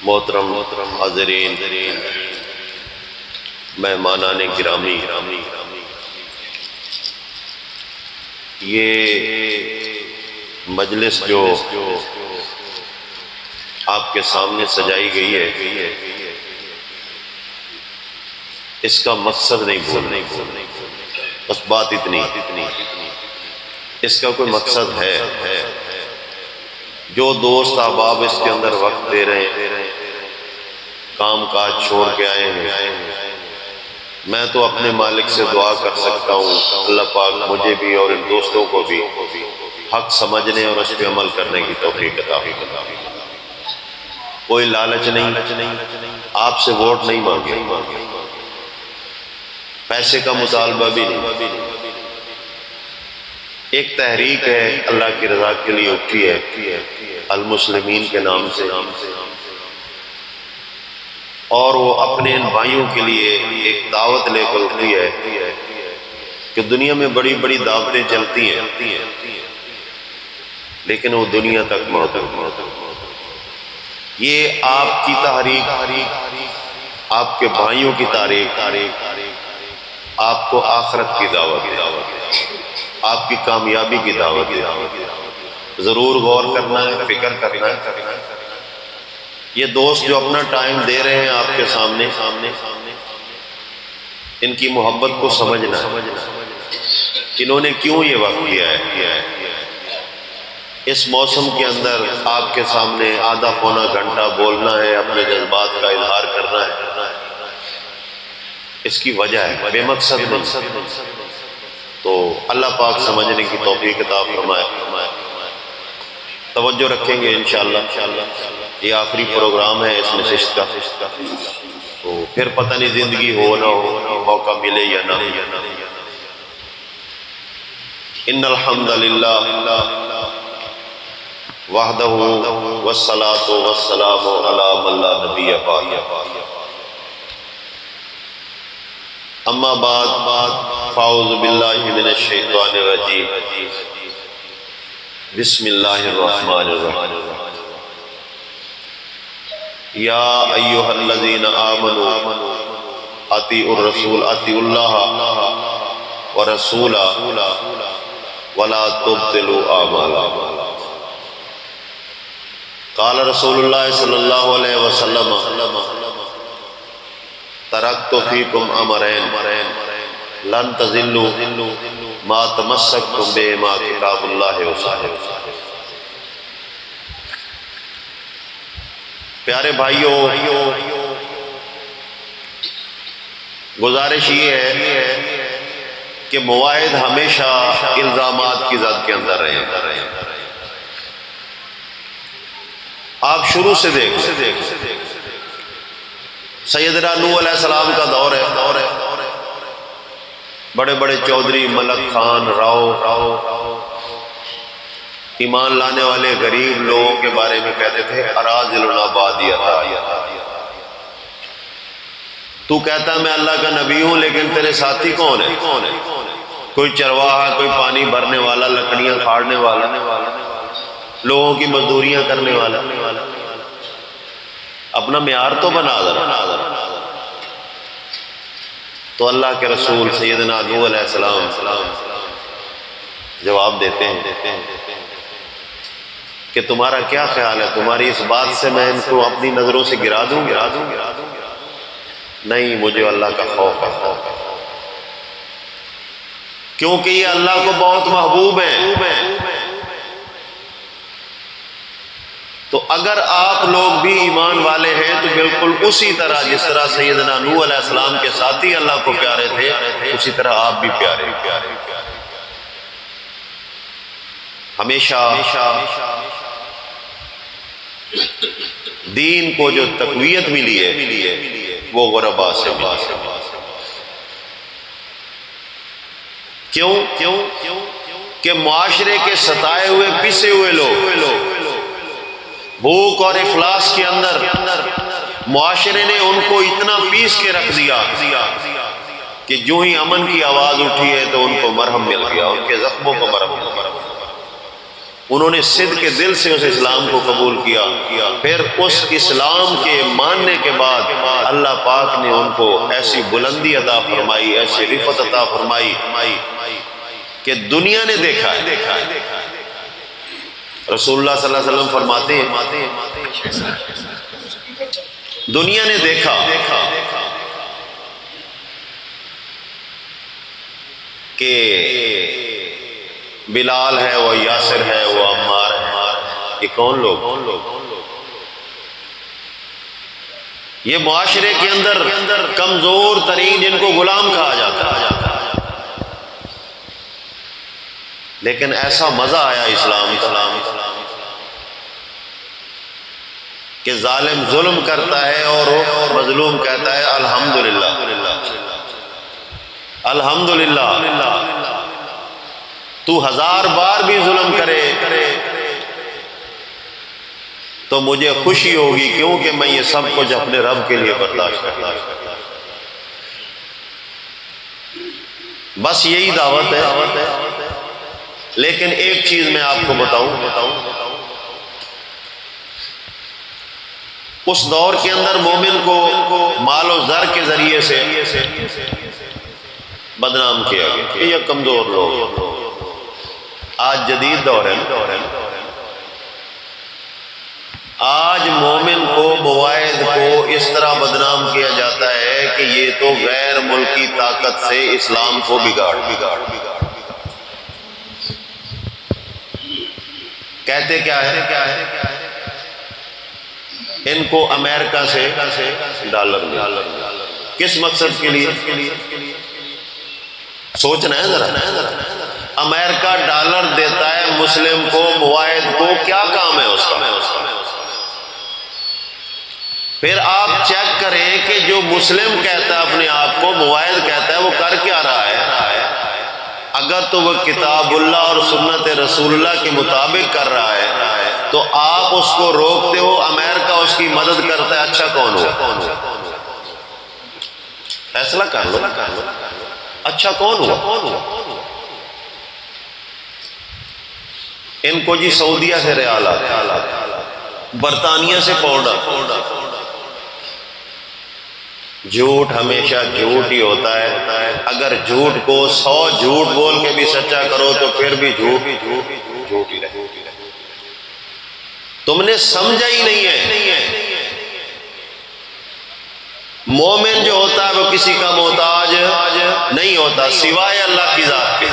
محترم حاضرین، مہمانان گرامی، یہ مجلس جو آپ کے سامنے سجائی گئی ہے، اس کا مقصد نہیں بولنا، بس بات اتنی، اس کا کوئی مقصد ہے۔ جو دوست احباب اس کے اندر وقت دے رہے ہیں، کام کاج چھوڑ کے آئے ہیں، میں تو اپنے مالک سے دعا کر سکتا ہوں اللہ پاک مجھے بھی اور ان دوستوں کو بھی حق سمجھنے اور اس پہ عمل کرنے کی توفیق عطا فرمائے۔ کوئی لالچ نہیں، آپ سے ووٹ نہیں مانگے، پیسے کا مطالبہ بھی نہیں۔ ایک تحریک ہے اللہ کی رضا کے لیے اٹھی ہے المسلمین کے نام سے، اور وہ اپنے ان بھائیوں کے لیے ایک دعوت لے کر اٹھی ہے کہ دنیا میں بڑی بڑی دعوتیں چلتی ہیں لیکن وہ دنیا تک محدود۔ یہ آپ کی تحریک، آپ کے بھائیوں کی تحریک آپ کو آخرت کی دعوت، آپ کی کامیابی کی دعوت، ضرور غور کرنا ہے، فکر کرنا ہے۔ یہ دوست جو اپنا ٹائم دے رہے ہیں آپ کے سامنے، ان کی محبت کو سمجھنا ہے، انہوں نے کیوں یہ وقت دیا ہے۔ اس موسم کے اندر آپ کے سامنے آدھا پونا گھنٹہ بولنا ہے، اپنے جذبات کا اظہار کرنا ہے، اس کی وجہ ہے، بے مقصد نہیں۔ تو اللہ پاک سمجھنے کی توفیق عطا فرمائے۔ توجہ رکھیں گے انشاءاللہ، یہ آخری پروگرام ہے اس نشست کا، تو پھر پتہ نہیں زندگی ہو نہ ہو، موقع ملے یا نہ۔ ان الحمدللہ وحدہ والصلاة والسلام علی من لا نبی بعدہ، اما بعد فاعوذ باللہ من الشیطان الرجیم، بسم اللہ الرحمن الرحیم۔ یا ایہا الذین آمنوا اطیعوا الرسول، اطیعوا اللہ ورسولہ ولا تبطلوا اعمالکم۔ قال رسول اللہ صلی اللہ علیہ وسلم ترکت فیکم امرین لن تضلوا ما تمسکتم بہما کتاب اللہ و سنت۔ پیارے بھائیوں، گزارش یہ ہے کہ مواعظ ہمیشہ الزامات کی زد کے اندر رہے۔ آپ شروع سے دیکھیں، سیدنا نوح علیہ السلام کا دور ہے، بڑے بڑے چودھری، ملک خان، راؤ، ایمان لانے والے غریب لوگوں کے بارے میں کہتے تھے اراذلنا بادیۃ۔ تو کہتا میں اللہ کا نبی ہوں لیکن تیرے ساتھی کون ہے؟ کوئی چرواہا، کوئی پانی بھرنے والا، لکڑیاں کھاڑنے والا، لوگوں کی مزدوریاں کرنے والا۔ اپنا معیار تو بنا ذرا۔ تو اللہ کے رسول سیدنا نوح علیہ السلام جواب دیتے ہیں کہ تمہارا کیا خیال ہے، تمہاری اس بات سے میں ان کو اپنی نظروں سے گرا دوں؟ نہیں، مجھے اللہ کا خوف ہے، کیونکہ یہ اللہ کو بہت محبوب ہیں۔ تو اگر آپ لوگ بھی ایمان والے ہیں تو بالکل اسی طرح جس طرح سیدنا نوح علیہ السلام کے ساتھی اللہ کو پیارے تھے، اسی طرح آپ بھی پیارے۔ ہمیشہ دین کو جو تقویت ملی ہے وہ غربا سے ملی۔ کیوں کہ معاشرے کے ستائے ہوئے، پسے ہوئے لوگ بھوک اور افلاس کے اندر معاشرے نے ان کو اتنا پیس کے رکھ دیا کہ جو ہی امن کی آواز اٹھی ہے تو ان کو مرہم مل گیا، ان کے زخموں کو مرہم مل گیا۔ انہوں نے صدق کے دل سے اس اسلام کو قبول کیا، پھر اس اسلام کے ماننے کے بعد اللہ پاک نے ان کو ایسی بلندی عطا فرمائی، ایسی رفعت عطا فرمائی کہ دنیا نے دیکھا ہے۔ رسول اللہ صلی اللہ علیہ وسلم فرماتے ہیں دنیا نے دیکھا کہ بلال ہے، وہ یاسر ہے، وہ عمار ہے، یہ کون لوگ؟ یہ معاشرے کے اندر کمزور ترین جن کو غلام کہا جاتا ہے، لیکن ایسا مزہ آیا اسلام کا کہ ظالم ظلم کرتا ہے اور مظلوم کہتا ہے الحمدللہ الحمدللہ۔ تو 1000 بار بھی ظلم کرے تو مجھے خوشی ہوگی، کیونکہ میں یہ سب کچھ اپنے رب کے لیے برداشت کرتا ہوں۔ بس یہی دعوت ہے۔ لیکن ایک چیز میں آپ کو بتاؤں، اس دور کے اندر مومن کو مال و زر کے ذریعے سے بدنام کیا گیا، یہ کمزور لوگ۔ آج جدید دور ہے، آج مومن کو مواعظ کو اس طرح بدنام کیا جاتا ہے کہ یہ تو غیر ملکی طاقت سے اسلام کو بگاڑ کہتے کیا ہے؟ ان کو امریکہ سے ڈالر کس مقصد کے لیے؟ سوچنا ہے ذرا، امریکہ ڈالر دیتا ہے مسلم کو، مواعظ کو، کیا کام ہے اس کا؟ پھر آپ چیک کریں کہ جو مسلم کہتا ہے اپنے آپ کو مواعظ کہتا ہے، وہ کر کیا رہا ہے؟ اگر تو وہ کتاب اللہ اور سنت رسول اللہ کے مطابق کر رہا ہے تو آپ اس کو روکتے ہو، امریکہ اس کی مدد کرتا ہے، اچھا کون ہو؟ فیصلہ کر لو، اچھا کون ہو؟ ان کو جی سعودیہ سے ریال آتا ہے، برطانیہ سے پاؤنڈ آتا ہے۔ جھوٹ ہمیشہ جھوٹ ہی ہوتا ہے، اگر جھوٹ کو 100 جھوٹ بول کے بھی سچا کرو تو پھر بھی جھوٹ ہی رہے۔ تم نے سمجھا ہی نہیں ہے، مومن جو ہوتا ہے وہ کسی کا محتاج نہیں ہوتا سوائے اللہ کی ذات کے۔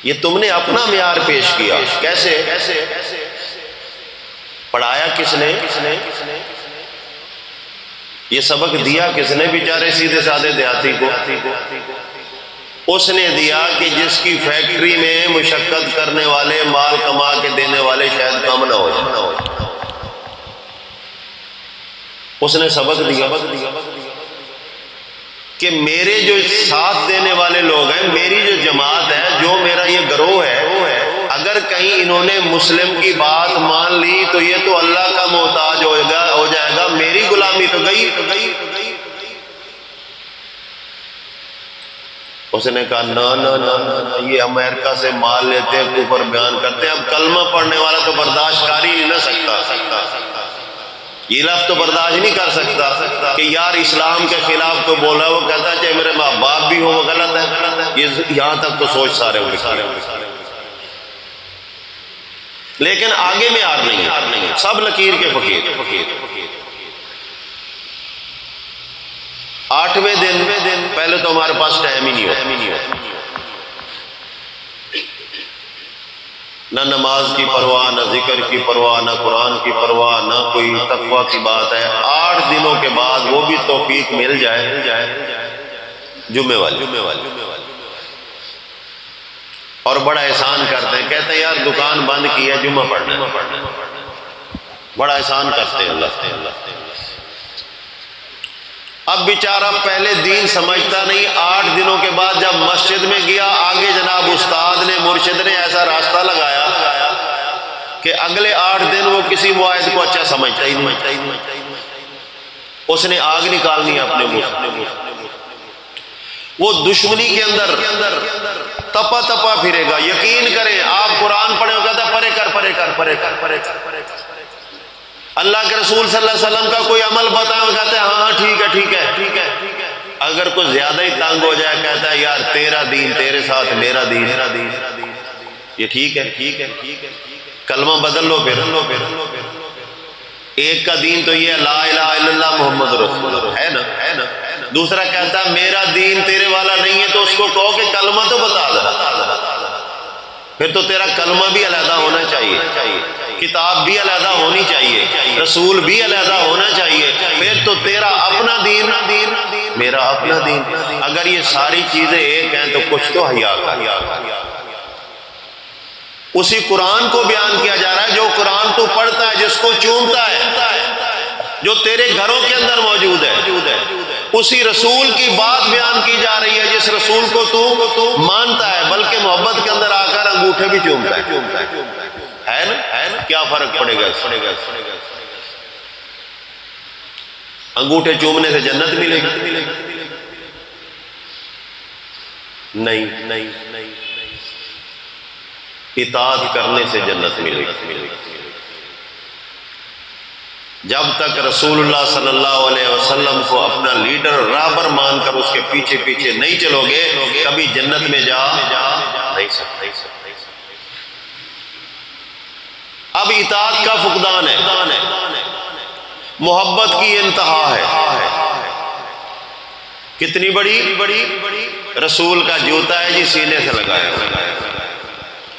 یہ تم نے اپنا معیار پیش کیا، کیسے؟ پڑھایا کس نے؟ یہ سبق دیا کس نے؟ بیچارے سیدھے سادے دیہاتی کو۔ اس نے دیا کہ جس کی فیکٹری میں مشقت کرنے والے، مال کما کے دینے والے شاید کم نہ ہو جائے۔ اس نے سبق دیا کہ میرے جو ساتھ دینے والے لوگ ہیں، میری جو جماعت ہے، جو میرا یہ گروہ ہے، اگر کہیں انہوں نے مسلم کی بات مان لی تو یہ تو اللہ کا محتاج ہو جائے گا، میری غلامی تو گئی۔ اس نے کہا نہ، یہ امریکہ سے مال لیتے ہیں، کفر بیان کرتے ہیں، اب کلمہ پڑھنے والا تو برداشت کر ہی نہ سکتا، یہ لفظ تو برداشت نہیں کر سکتا کہ یار اسلام کے خلاف تو بولا، وہ کہتا ہے چاہے میرے ماں باپ بھی ہو وہ غلط ہے۔ یہاں تک تو سوچ سارے لیکن آگے میں آر نہیں ہے، سب لکیر کے فقیر۔ 8ویں دن پہلے تو ہمارے پاس ٹائم ہی نہیں ہوتا، نہ نماز کی پرواہ، نہ ذکر کی پرواہ، نہ قرآن کی پرواہ، نہ کوئی تقویٰ کی بات ہے۔ 8 دنوں کے بعد وہ بھی توفیق مل جائے جمعے والی، اور بڑا احسان کرتے ہیں، کہتے ہیں یار دکان بند کی ہے، جمعہ پڑھنا ہے، بڑا احسان کرتے ہیں اللہ۔ اب بیچارہ پہلے دین سمجھتا نہیں، 8 دنوں کے بعد جب مسجد میں گیا، آگے جناب استاد نے، مرشد نے ایسا راستہ لگایا کہ اگلے 8 دن وہ کسی مواعظ کو اچھا سمجھتا ہی نہیں۔ اس نے آگ نکالنی اپنے منہ، وہ دشمنی کے اندر تپا تپا پھرے گا. یقین کریں، آپ قرآن پڑھیں وہ کہتا ہے پرے کر پرے کر پرے کر پرے کر. اللہ کے رسول صلی اللہ علیہ وسلم کا کوئی عمل بتائیں وہ کہتے ہیں ہاں ہاں ٹھیک ہے ٹھیک ہے ٹھیک ہے. اگر کوئی زیادہ ہی تنگ ہو جائے کہتا ہے یار تیرا دین تیرے ساتھ میرا دین. یہ ٹھیک ہے ٹھیک ہے ٹھیک ہے. کلمہ بدل لو پھر. ایک کا دین تو یہ لا الہ الا اللہ محمد رسول اللہ ہے نا. دوسرا کہتا ہے میرا دین تیرے والا نہیں ہے، تو اس کو کہو کہ کلمہ تو بتا دے. پھر تو تیرا کلمہ بھی علیحدہ ہونا چاہیے، کتاب بھی علیحدہ ہونی چاہیے، رسول بھی علیحدہ ہونا چاہیے. پھر تو تیرا اپنا دین میرا اپنا دین. اگر یہ ساری چیزیں ایک ہیں تو کچھ تو حیا کر. اسی قرآن کو بیان کیا جا رہا ہے جو قرآن تو پڑھتا ہے، جس کو چومتا ہے، جو تیرے گھروں کے اندر موجود ہے. اسی رسول کی بات بیان کی جا رہی ہے جس رسول کو تو مانتا ہے، بلکہ محبت کے اندر آ کر انگوٹھے بھی چومتا ہے نا. کیا فرق پڑے گا؟ انگوٹھے چومنے سے جنت ملے گی؟ نہیں. اطاعت کرنے سے جنت ملے گی. جب تک رسول اللہ صلی اللہ علیہ وسلم کو اپنا لیڈر رہبر مان کر اس کے پیچھے پیچھے نہیں چلو گے کبھی جنت میں جا نہیں سکتے. اب اطاعت کا فقدان ہے، محبت کی انتہا ہے. کتنی بڑی رسول کا جوتا ہے جی سینے سے لگایا.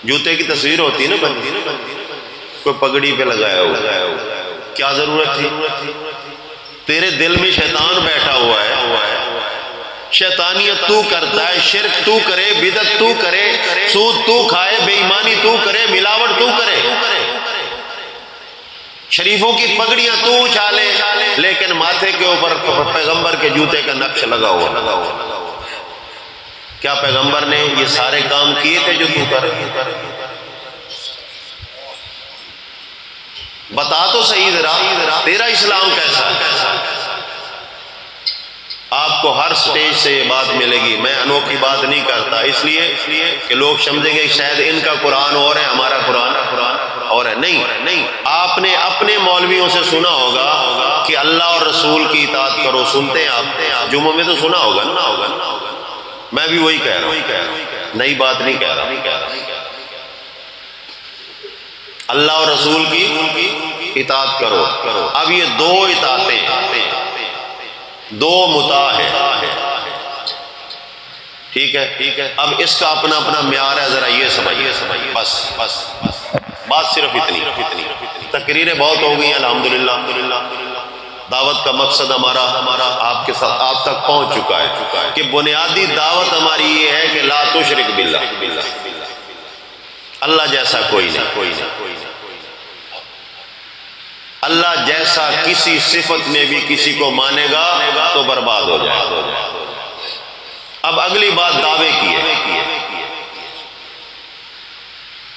جوتے کی تصویر ہوتی ہے نا بندی، کوئی پگڑی پہ لگایا ہوا. کیا ضرورت تھی؟ تیرے دل میں شیطان بیٹھا ہوا ہے، شیطانیت تو کرتا ہے، شرک تو کرے، بدعت تو کرے، سود تو کھائے، بے ایمانی تو کرے، ملاوٹ تو کرے، شریفوں کی پگڑیاں تو اچھالے، لیکن ماتھے کے اوپر پیغمبر کے جوتے کا نقش لگا ہوا. کیا پیغمبر نے یہ سارے کام کیے تھے جو تو کر؟ بتا تو صحیح ذرا تیرا اسلام کیسا؟ آپ کو ہر سٹیج سے یہ بات ملے گی. میں انوکھی بات نہیں کرتا اس لیے کہ لوگ سمجھیں گے شاید ان کا قرآن اور ہے ہمارا قرآن اور ہے. نہیں، آپ نے اپنے مولویوں سے سنا ہوگا کہ اللہ اور رسول کی اطاعت کرو. سنتے ہیں آپ جمعوں میں تو سنا ہوگا نا. میں بھی وہی کہہ رہا ہوں، نئی بات نہیں کہہ رہا. اللہ اور رسول کی اطاعت کرو. اب یہ دو اطاعتیں، دو مطاع ہے. ٹھیک ہے. اب اس کا اپنا اپنا معیار ہے، ذرا یہ سمجھیے. بس بات صرف اتنی. تقریریں بہت ہو گئی ہیں الحمدللہ. دعوت کا مقصد ہمارا آپ کے ساتھ آپ تک پہنچ چکا ہے کہ بنیادی دعوت ہماری یہ ہے کہ لا تشرک باللہ، اللہ جیسا کوئی نہیں. اللہ جیسا کسی صفت میں بھی کسی کو مانے گا تو برباد ہو جائے گا. اب اگلی بات دعوے کی ہے.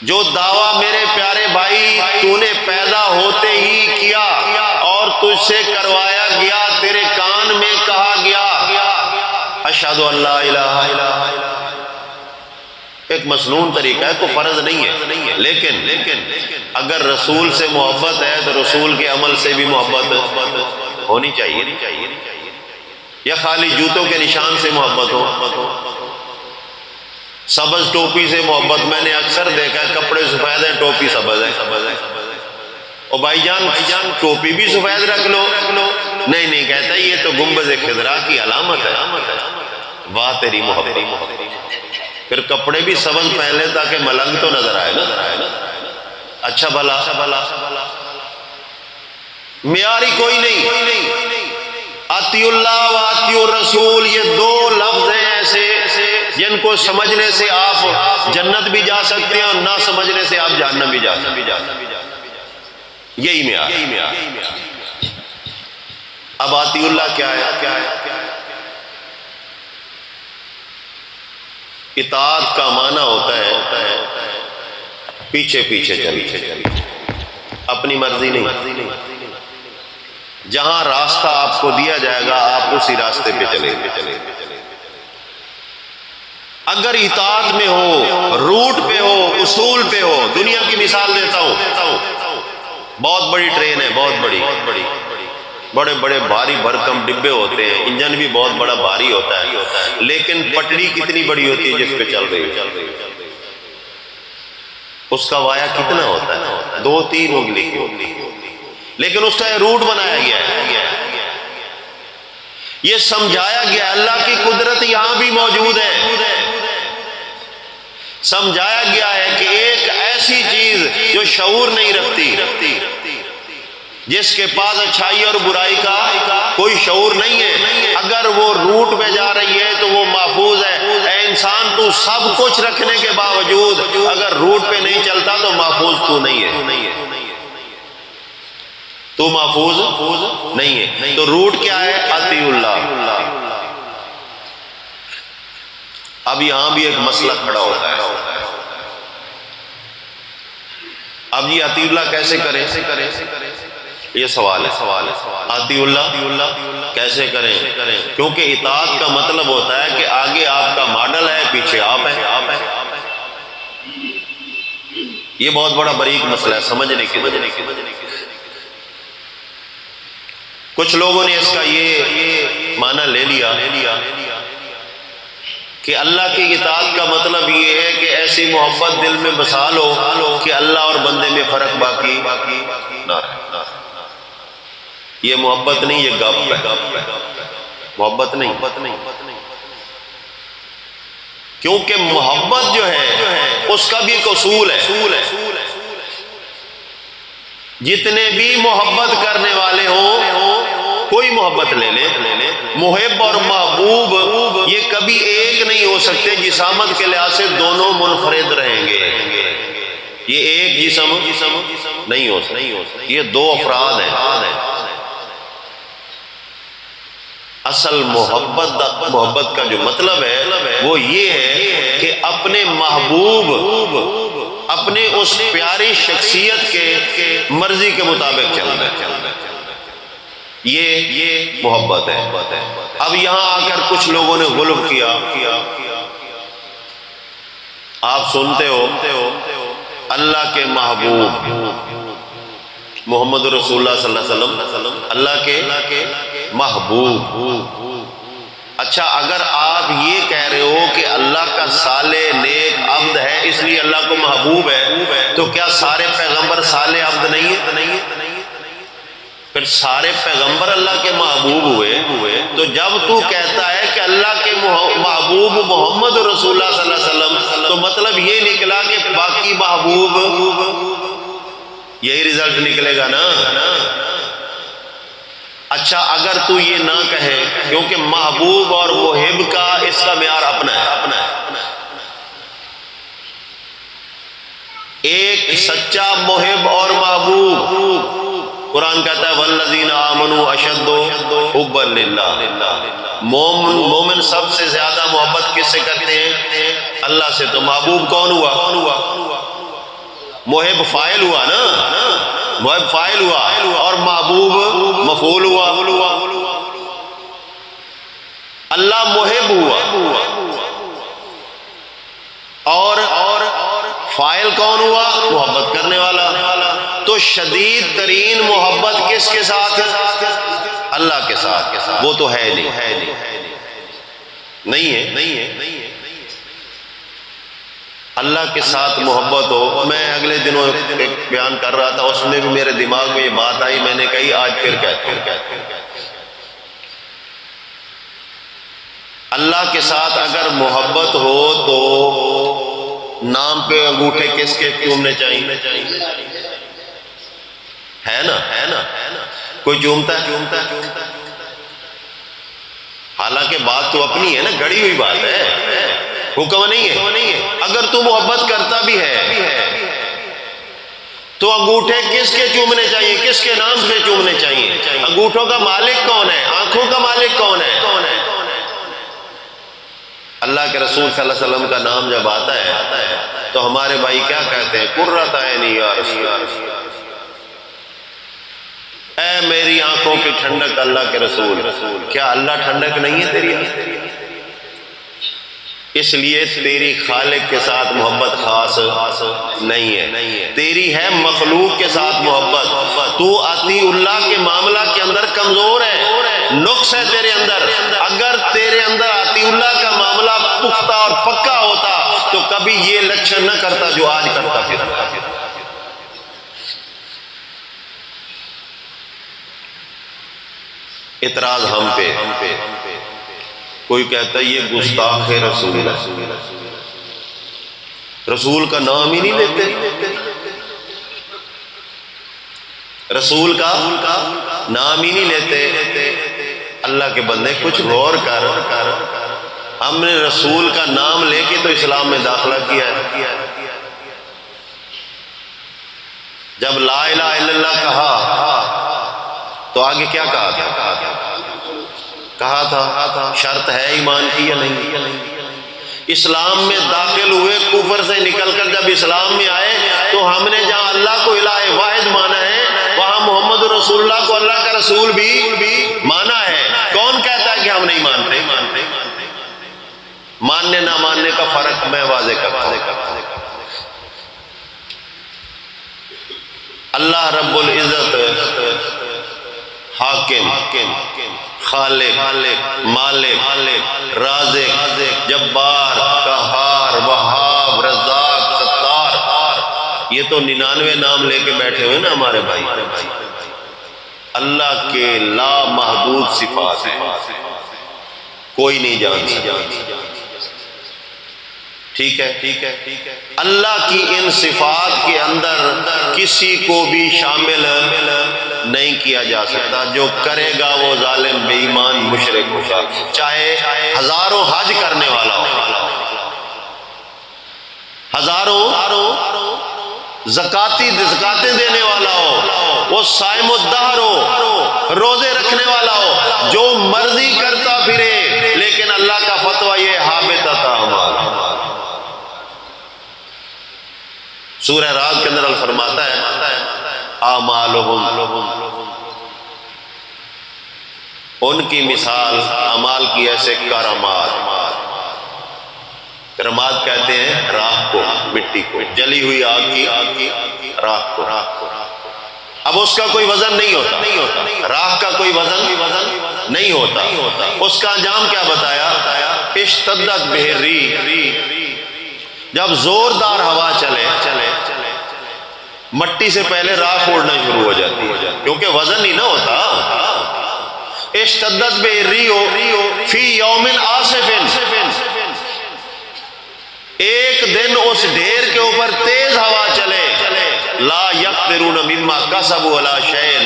جو دعویٰ میرے پیارے بھائی تو نے پیدا ہوتے ہی کیا اور تجھ سے کروایا گیا، تیرے کان میں کہا گیا اشہد ان لا الہ الا اللہ. ایک مسنون طریقہ ہے، کوئی فرض نہیں ہے، لیکن اگر رسول سے محبت ہے تو رسول کے عمل سے بھی محبت ہونی چاہیے. یا خالی جوتوں کے نشان سے محبت ہو، سبز ٹوپی سے محبت. میں نے اکثر دیکھا ہے کپڑے سفید ہیں ٹوپی سبز ہے. اور بھائی جان ٹوپی بھی سفید رکھ لو. نہیں کہتا یہ تو گنبد خضرا کی علامت ہے. واہ تیری محبت. پھر کپڑے بھی سبز پہن لے تاکہ ملنگ تو نظر آئے نا. اچھا بھلا معیاری کوئی نہیں. اطیع اللہ و اطیع الرسول، یہ دو لفظ ہیں ایسے جن کو سمجھنے سے آپ جنت بھی جا سکتے ہیں اور نہ سمجھنے سے آپ جہنم بھی جا سکتے ہیں. یہی معیار. اب اطیع اللہ کیا ہے؟ اطاعت کا معنی ہوتا ہے پیچھے چل، اپنی مرضی نہیں. جہاں راستہ آپ کو دیا جائے گا آپ اسی راستے پہ چلیں گے. اگر اطاعت میں ہو، روٹ پہ ہو، اصول پہ ہو. دنیا کی مثال دیتا ہوں، بہت بڑی ٹرین ہے، بہت بڑی، بڑے بڑے بھاری بھرکم ڈبے ہوتے ہیں، انجن بھی بہت بڑا بھاری ہوتا ہے، لیکن پٹڑی کتنی بڑی ہوتی ہے جس پہ چل رہی ہے؟ اس کا وایا کتنا ہوتا ہے؟ 2-3 انگلی کی، لیکن اس کا روٹ بنایا گیا ہے. یہ سمجھایا گیا اللہ کی قدرت یہاں بھی موجود ہے. سمجھایا گیا ہے کہ ایک ایسی چیز جو شعور نہیں رکھتی، جس کے پاس اچھائی اور برائی کا کوئی شعور نہیں ہے، اگر وہ روٹ پہ جا رہی ہے تو وہ محفوظ ہے. اے انسان، تو سب کچھ رکھنے کے باوجود اگر روٹ پہ نہیں چلتا تو محفوظ تو نہیں ہے، تو محفوظ نہیں ہے. تو روٹ کیا ہے؟ اطیع اللہ. اب یہاں بھی ایک مسئلہ کھڑا ہوتا ہے. اب یہ اطیع اللہ کیسے کریں؟ یہ سوال ہے. اطیع اللہ کیسے کریں؟ کیونکہ اطاعت کا مطلب ہوتا ہے کہ آگے آپ کا ماڈل ہے، پیچھے آپ ہیں. یہ بہت بڑا باریک مسئلہ ہے سمجھنے کی. کچھ لوگوں نے اس کا یہ معنی لے لیا کہ اللہ کی اطاعت کا مطلب یہ ہے کہ ایسی محبت دل میں بسا لو کہ اللہ اور بندے میں فرق باقی نہ رہے. یہ محبت نہیں، یہ گپ ہے. محبت نہیں، کیونکہ محبت جو ہے اس کا بھی ایک اصول ہے. جتنے بھی محبت کرنے والے ہوں، کوئی محبت لے لے، محب اور محبوب یہ کبھی ایک نہیں ہو سکتے. جسامت کے لحاظ سے دونوں منفرد رہیں گے. یہ ایک جسم نہیں ہو سکتا، یہ دو افراد ہیں. اصل محبت کا جو مطلب ہے وہ یہ ہے کہ اپنے محبوب، اپنے اس پیاری شخصیت کے مرضی کے مطابق چلنا ہے. یہ محبت ہے. اب یہاں آ کر کچھ لوگوں نے غلو کیا. آپ سنتے ہو اللہ کے محبوب محمد رسول اللہ صلی اللہ علیہ وسلم اللہ کے محبوب. اچھا، اگر آپ یہ کہہ رہے ہو کہ اللہ کا صالح نیک عبد ہے اس لیے اللہ کو محبوب ہے، تو کیا سارے پیغمبر صالح عبد نہیں ہے؟ پھر سارے پیغمبر اللہ کے محبوب ہوئے تو جب تو کہتا ہے کہ اللہ کے محبوب محمد رسول اللہ صلی اللہ علیہ وسلم، تو مطلب یہ نکلا کہ باقی محبوب، یہی رزلٹ نکلے گا نا. اچھا، اگر تو یہ نہ کہے، کیونکہ محبوب اور محب کا اس کا معیار اپنا ہے. ایک سچا محب اور محبوب، قرآن کہتا ہے والذین آمنوا اشد حبا للہ. مومن سب سے زیادہ محبت کس سے کرتے ہیں؟ اللہ سے. تو محبوب کون ہوا؟ محب فاعل ہوا نا، محب فاعل ہوا اور محبوب مفعول ہوا. اللہ محب ہوا اور فاعل کون ہوا؟ محبت کرنے والا. تو شدید ترین محبت کس کے ساتھ؟ اللہ کے ساتھ. وہ تو ہے نہیں ہے. اللہ کے ساتھ محبت ہو. میں اگلے دنوں ایک بیان کر رہا تھا، اس میں بھی میرے دماغ میں یہ بات آئی، میں نے کہی آج پھر کہتا ہوں. اللہ کے ساتھ اگر محبت ہو تو نام پہ انگوٹھے کس کے چومنے چاہیے؟ ہے نا. کوئی چومتا ہے؟ حالانکہ بات تو اپنی ہے نا، گڑی ہوئی بات ہے، حکم نہیں ہے. اگر تو محبت کرتا بھی ہے تو انگوٹھے کس کے چومنے چاہیے؟ کس کے نام سے چومنے چاہیے؟ انگوٹھوں کا مالک کون ہے؟ آنکھوں کا مالک کون ہے؟ اللہ کے رسول صلی اللہ علیہ وسلم کا نام جب آتا ہے تو ہمارے بھائی کیا کہتے ہیں؟ قرۃ عینی یا رسول اللہ، اے میری آنکھوں کی ٹھنڈک اللہ کے رسول. کیا اللہ ٹھنڈک نہیں ہے تیری؟ اس لیے تیری خالق کے ساتھ محبت خاص نہیں ہے، تیری ہے مخلوق کے ساتھ محبت۔ تو اطیع اللہ کے معاملہ کے اندر کمزور ہے، نقص ہے تیرے اندر۔ اگر تیرے اندر اطیع اللہ کا معاملہ پختہ اور پکا ہوتا تو کبھی یہ لچھن نہ کرتا جو آج کرتا پھرتا۔ اعتراض ہم پہ، کوئی کہتا ہے یہ گستاخ رسول ہے، رسول کا نام ہی نہیں لیتے، رسول کا نام ہی نہیں لیتے۔ اللہ کے بندے کچھ غور کر، ہم نے رسول کا نام لے کے تو اسلام میں داخلہ کیا ہے۔ جب لا الہ الا اللہ کہا تو آگے کیا کہا تھا شرط ہے ایمان کی یا نہیں؟ اسلام میں داخل ہوئے، کفر سے نکل کر جب اسلام میں آئے تو ہم نے جہاں اللہ کو الہ واحد مانا ہے وہاں محمد رسول اللہ کو اللہ کا رسول بھی مانا ہے۔ کون کہتا ہے کہ ہم نہیں مانتے؟ ماننے نہ ماننے کا فرق میں واضح کرتا ہوں۔ اللہ رب العزت حاکم، خالق، مالک، رازق، جبار، قہار، وہاب، رزاق، ستار، یہ تو 99 نام لے کے بیٹھے ہوئے نا ہمارے بھائی۔ اللہ کے لا محدود صفات ہیں، کوئی نہیں جان سکتا۔ ٹھیک ہے، اللہ کی ان صفات کے اندر کسی کو بھی شامل نہیں کیا جا سکتا۔ جو کرے گا وہ ظالم، بے ایمان، مشرک ہوگا، چاہے ہزاروں حج کرنے والا ہو، ہزاروں زکاتیں دینے والا ہو، وہ صائم الدہر ہو، روزے رکھنے والا ہو، جو مرضی کرتا پھرے، لیکن اللہ کا فتویٰ یہ حابطۃ اعمال۔ سورہ رعد کے اندر اللہ فرماتا ہے اعمالہم، ان کی مثال اعمال کی ایسے کرامات، کرامات کہتے ہیں راکھ کو، مٹی کو، جلی ہوئی آگ کی راکھ کو۔ اب اس کا کوئی وزن نہیں ہوتا، راکھ کا کوئی وزن نہیں ہوتا۔ اس کا انجام کیا بتایا؟ اشتدت بہ الریح، جب زوردار ہوا چلے مٹی سے پہلے راکھ اڑنا شروع ہو جاتی ہے، کیونکہ وزن ہی نہ ہوتا۔ اشتدت بہ الریح فی یوم عاصف، ایک دن اس ڈھیر کے اوپر تیز ہوا چلے، لا یقدرون مما کسبوا علی شیء،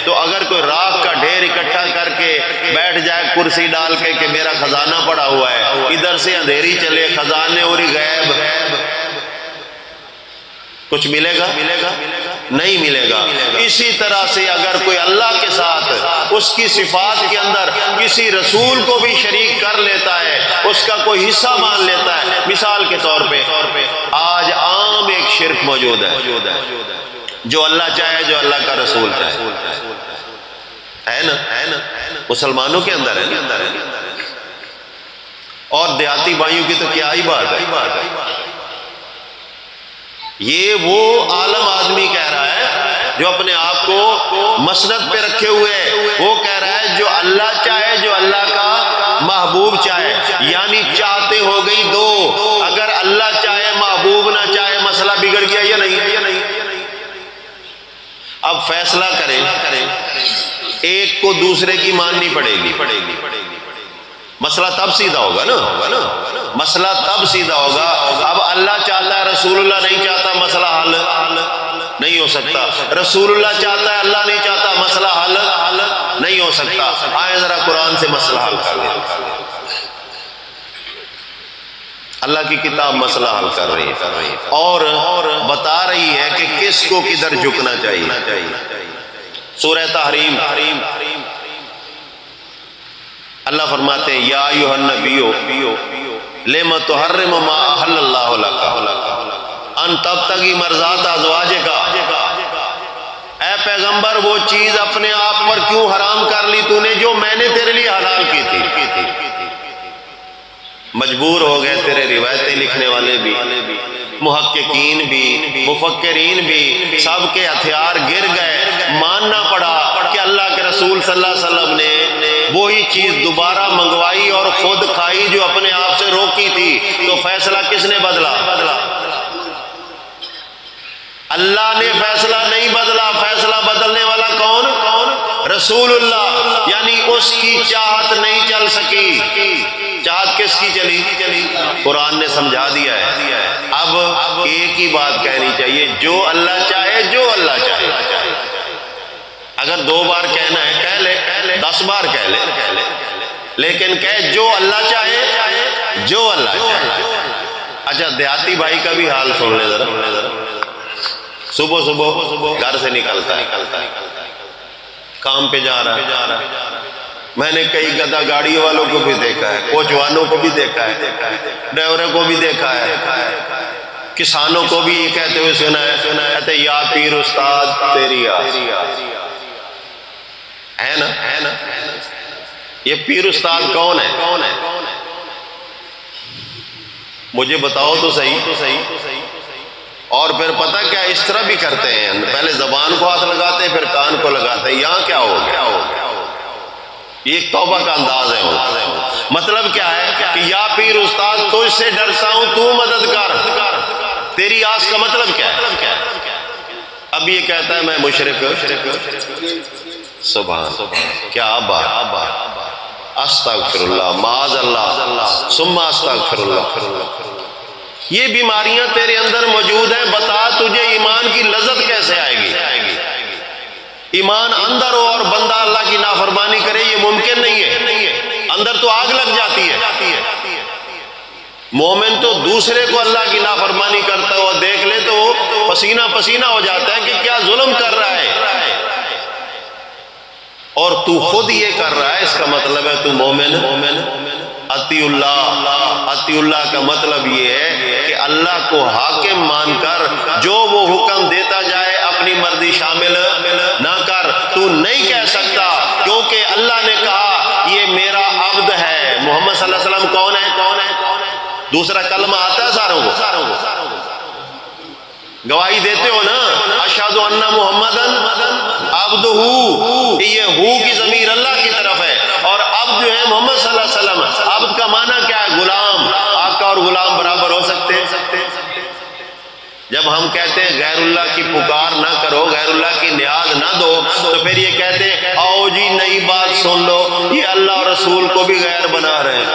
تو اگر کوئی راکھ کا ڈھیر اکٹھا کر کے بیٹھ جائے کرسی ڈال کے کہ میرا خزانہ پڑا ہوا ہے، ادھر سے اندھیری چلے، خزانے اور غیب، کچھ ملے گا؟ نہیں ملے گا۔ اسی طرح سے اگر کوئی اللہ کے ساتھ اس کی صفات کے اندر کسی رسول کو بھی شریک کر لیتا ہے، اس کا کوئی حصہ مان لیتا ہے، مثال کے طور پہ آج عام ایک شرک موجود ہے، جو اللہ چاہے، جو اللہ کا رسول چاہے، ہے نا؟ مسلمانوں کے اندر ہے، اور دیہاتی بھائیوں کی تو کیا ہی بات ہے۔ یہ وہ عالم آدمی کہہ رہا ہے جو اپنے آپ کو مسند پہ رکھے ہوئے، وہ کہہ رہا ہے جو اللہ چاہے، جو اللہ کا محبوب چاہے، یعنی چاہتے ہو گئی دو، اگر اللہ چاہے محبوب نہ چاہے، مسئلہ بگڑ گیا یا نہیں؟ اب فیصلہ کریں، ایک کو دوسرے کی ماننی پڑے گی، مسئلہ تب سیدھا ہوگا نا، مسئلہ تب سیدھا ہوگا۔ اب اللہ چاہتا ہے، رسول اللہ نہیں چاہتا، مسئلہ حل نہیں ہو سکتا۔ رسول اللہ چاہتا ہے، اللہ نہیں چاہتا، مسئلہ حل نہیں ہو سکتا۔ آئے ذرا قرآن سے مسئلہ حل کر لیں۔ اللہ کی کتاب مسئلہ حل کر رہی ہے اور بتا رہی ہے کہ کس کو کدھر جھکنا چاہیے۔ سورہ تحریم اللہ فرماتے ہیں یا ایھا النبی لم تحرم ما احل اللہ لک ان تبتغی مرضات ازواجک، اے پیغمبر وہ چیز اپنے آپ پر کیوں حرام کر لی تو نے جو میں نے تیرے لیے حلال کی تھی۔ مجبور ہو گئے تیرے روایتیں لکھنے والے بھی، محققین بھی، مفکرین بھی، سب کے ہتھیار گر گئے، ماننا پڑا کہ اللہ کے رسول صلی اللہ علیہ وسلم نے وہی چیز دوبارہ منگوائی اور خود کھائی جو اپنے آپ سے روکی تھی۔ تو فیصلہ کس نے بدلا؟ اللہ نے فیصلہ نہیں بدلا، فیصلہ بدلنے والا کون؟ رسول اللہ، یعنی اس کی چاہت نہیں چل سکی۔ چاہت کس کی چلی؟ قرآن نے سمجھا دیا ہے۔ اب ایک ہی بات کہنی چاہیے، جو اللہ چاہے، جو اللہ چاہے۔ اگر 2 بار کہنا ہے کہہ لے، 10 بار کہہ لے، لیکن کہے جو اللہ چاہے، جو اللہ چاہے۔ اچھا دیہاتی بھائی کا بھی حال سن لے ذرا۔ صبح صبح گھر سے نکلتا ہے، کام پہ جا رہا ہے۔ میں نے کئی گدھا گاڑیوں والوں کو بھی دیکھا ہے، کوچ والوں کو بھی دیکھا ہے، ڈرائیوروں کو بھی دیکھا ہے، کسانوں کو بھی یہ کہتے ہوئے سنا ہے، کہتے یا پیر استاد تیری آس ہے نا۔ یہ پیر استاد کون ہے؟ مجھے بتاؤ تو صحیح۔ اور پھر پتہ کیا اس طرح بھی کرتے ہیں، پہلے زبان کو ہاتھ لگاتے ہیں، پھر کان کو لگاتے ہیں۔ یہاں کیا ہو گیا؟ یہ ایک توبہ کا انداز ہے۔ مطلب کیا ہے کہ یا پیر استاد تجھ سے ڈرتا ہوں، تو مدد کر۔ تیری آس کا مطلب کیا ہے؟ اب یہ کہتا ہے میں مشرک۔ سبحان، کیا بات! استغفر اللہ، معاذ اللہ، ثم استغفر اللہ۔ یہ بیماریاں تیرے اندر موجود ہیں، بتا تجھے ایمان کی لذت کیسے آئے گی؟ ایمان اندر ہو اور بندہ اللہ کی نافرمانی کرے، یہ ممکن نہیں ہے۔ اندر تو آگ لگ جاتی ہے۔ مومن تو دوسرے کو اللہ کی نافرمانی کرتا ہوا دیکھ لے تو وہ پسینہ پسینہ ہو جاتا ہے کہ کیا ظلم کر رہا ہے، اور تو خود یہ کر رہا ہے، اس کا مطلب ہے تو مومن۔ اطیع اللہ کا مطلب یہ ہے کہ اللہ کو حاکم مان کر جو وہ حکم دیتا جائے اپنی مرضی شامل نہ کر۔ تو نہیں کہہ سکتا کیونکہ اللہ نے کہا یہ میرا عبد ہے۔ محمد صلی اللہ علیہ وسلم کون ہے؟ دوسرا کلمہ آتا ہے ساروں کو؟ گواہی دیتے ہو نا، اشہد ان محمدن عبدہ، یہ ہو کی ضمیر اللہ کی طرف ہے، اور عبد جو ہے محمد صلی اللہ علیہ وسلم۔ عبد کا معنی کیا ہے؟ غلام۔ آقا اور غلام برابر ہو سکتے ہیں؟ جب ہم کہتے ہیں غیر اللہ کی پکار نہ کرو، غیر اللہ کی نیاز نہ دو، تو پھر یہ کہتے ہیں آؤ جی نئی بات سن لو، یہ اللہ اور رسول کو بھی غیر بنا رہے ہیں۔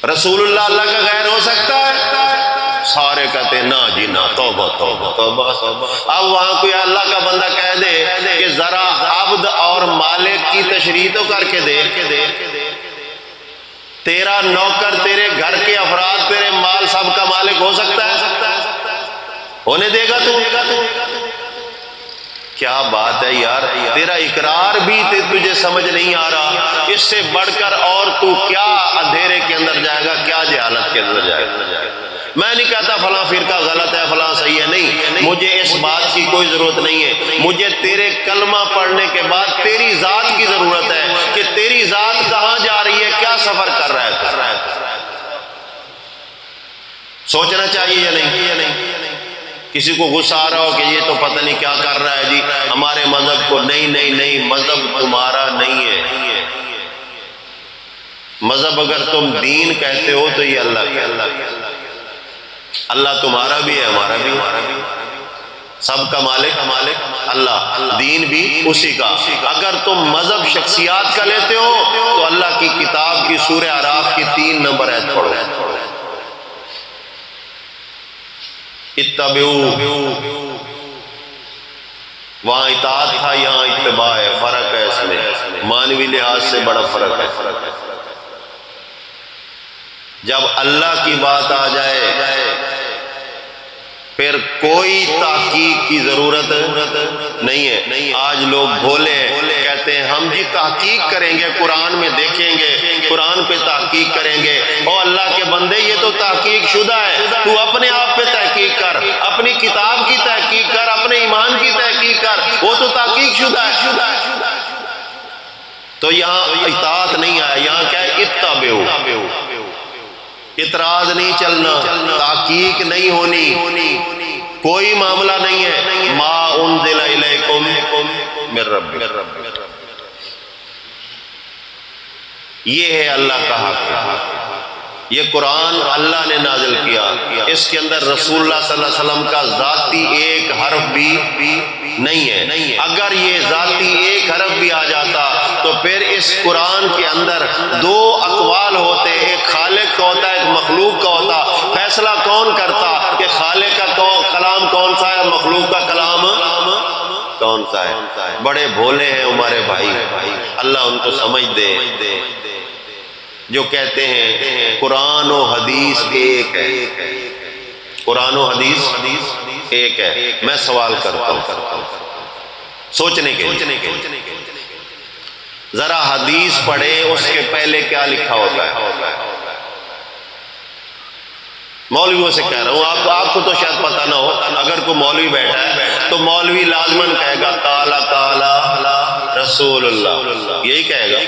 رسول اللہ کا غیر ہو سکتا ہے؟ سارے کہتے ہیں نا جی نا، توبہ توبہ توبہ۔ اب وہاں کوئی اللہ کا بندہ کہہ دے کہ ذرا عبد اور مالک کی تشریح تو کر کے دے، تیرا نوکر تیرے گھر کے افراد تیرے مال سب کا مالک ہو سکتا ہے؟ ہونے دے گا تو؟ کیا بات ہے یار، تیرا اقرار بھی تجھے سمجھ نہیں آ رہا، اس سے بڑھ کر اور تو کیا اندھیرے کے اندر جائے گا، کیا جہالت کے اندر جائے گا۔ میں نہیں کہتا فلاں فرقہ غلط ہے، فلاں صحیح ہے، نہیں، مجھے اس بات کی کوئی ضرورت نہیں ہے۔ مجھے تیرے کلمہ پڑھنے کے بعد تیری ذات کی ضرورت ہے کہ تیری ذات کہاں جا رہی ہے، کیا سفر کر رہا ہے۔ سوچنا چاہیے یا نہیں؟ کسی کو غصہ آ رہا ہو کہ یہ تو پتہ نہیں کیا کر رہا ہے جی ہمارے مذہب کو، نہیں، مذہب تمہارا نہیں ہے۔ مذہب اگر تم دین کہتے ہو تو یہ اللہ کا، اللہ تمہارا بھی ہے، ہمارا بھی، سب کا مالک اللہ، دین بھی اسی کا۔ اگر تم مذہب شخصیات کا لیتے ہو تو اللہ کی کتاب کی سورہ اعراف کی 3 نمبر آیت پڑھو، اتبعوا، وہاں اطاعت تھا، یہاں اتباع ہے، فرق ہے اس میں، معنوی لحاظ سے بڑا فرق ہے۔ جب اللہ کی بات آ جائے پھر کوئی تحقیق کی ضرورت نہیں ہے۔ آج لوگ بھولے کہتے ہیں ہم جی تحقیق کریں گے، قرآن میں دیکھیں گے، قرآن پہ تحقیق کریں گے۔ او اللہ کے بندے، یہ تو تحقیق شدہ ہے، تو اپنے آپ پہ تحقیق کر، اپنی کتاب کی تحقیق کر، اپنے ایمان کی تحقیق کر، وہ تو تحقیق شدہ ہے۔ تو یہاں اطاعت نہیں آیا، یہاں کیا ہے؟ اتبعو، اعتراض نہیں چلنا، تحقیق نہیں ہونی، کوئی معاملہ نہیں ہے، ما انزل الیکم من ربکم، یہ ہے اللہ کا حق۔ یہ قرآن اللہ نے نازل کیا، اس کے اندر رسول اللہ صلی اللہ علیہ وسلم کا ذاتی ایک حرف بھی نہیں ہے۔ اگر یہ ذاتی ایک حرف بھی آ جاتا تو پھر اس قرآن کے اندر دو اقوال ہوتے، ایک خالق کا ہوتا ہے، ایک مخلوق کا ہوتا، فیصلہ کون کرتا کہ خالق کا کلام کون سا ہے، مخلوق کا کلام کون سا ہے؟ بڑے بھولے ہیں ہمارے بھائی، اللہ ان کو سمجھ دے، جو کہتے ہیں قرآن و حدیث ایک ہے، قرآن و حدیث ایک ہے۔ میں سوال کرتا ہوں سوچنے کے لیے، ذرا حدیث پڑھے، اس کے پہلے کیا لکھا ہوتا ہے؟ مولویوں سے کہہ رہا ہوں، آپ کو تو شاید پتہ نہ ہو، اگر کوئی مولوی بیٹھا ہے تو مولوی لازماً کہے گا قال قال رسول اللہ، یہی کہے گا۔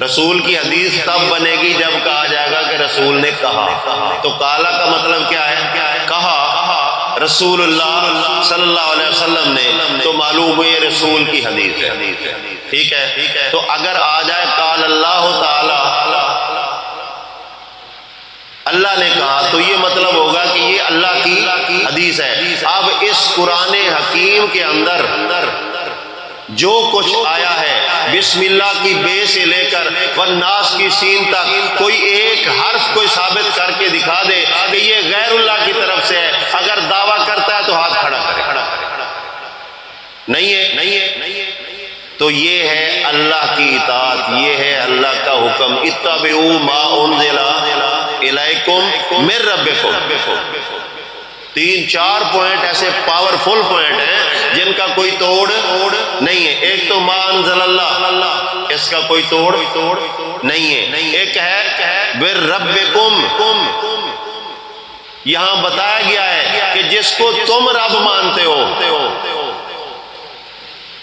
رسول کی حدیث تب بنے گی جب کہا جائے گا کہ رسول نے کہا، تو قال کا مطلب کیا ہے؟ کہا رسول اللہ صلی اللہ علیہ وسلم نے، تو معلوم ہوئی رسول کی حدیث ہے، ٹھیک ہے؟ تو اگر آ جائے قال اللہ تعالی، اللہ نے کہا، تو یہ مطلب ہوگا کہ یہ اللہ کی حدیث ہے۔ اب اس قرآن حکیم کے اندر جو کچھ آیا ہے، بسم اللہ کی بے سے لے کر والناس کی سین تک، کوئی ایک حرف کوئی ثابت کر کے دکھا دے کہ یہ غیر اللہ کی طرف سے ہے، اگر دعویٰ کرتا ہے تو ہاتھ کھڑا کرے، نہیں ہے، تو یہ ہے اللہ کی اطاعت، یہ ہے اللہ کا حکم، اتبعوا ما انزل الیکم من ربکم۔ 3-4 پوائنٹ ایسے پاورفل پوائنٹ ہیں جن کا کوئی توڑ نہیں ہے۔ ایک تو ما انزل اللہ، اس کا کوئی توڑ نہیں ہے۔ ایک ہے بربکم، یہاں بتایا گیا ہے کہ جس کو تم رب مانتے ہو،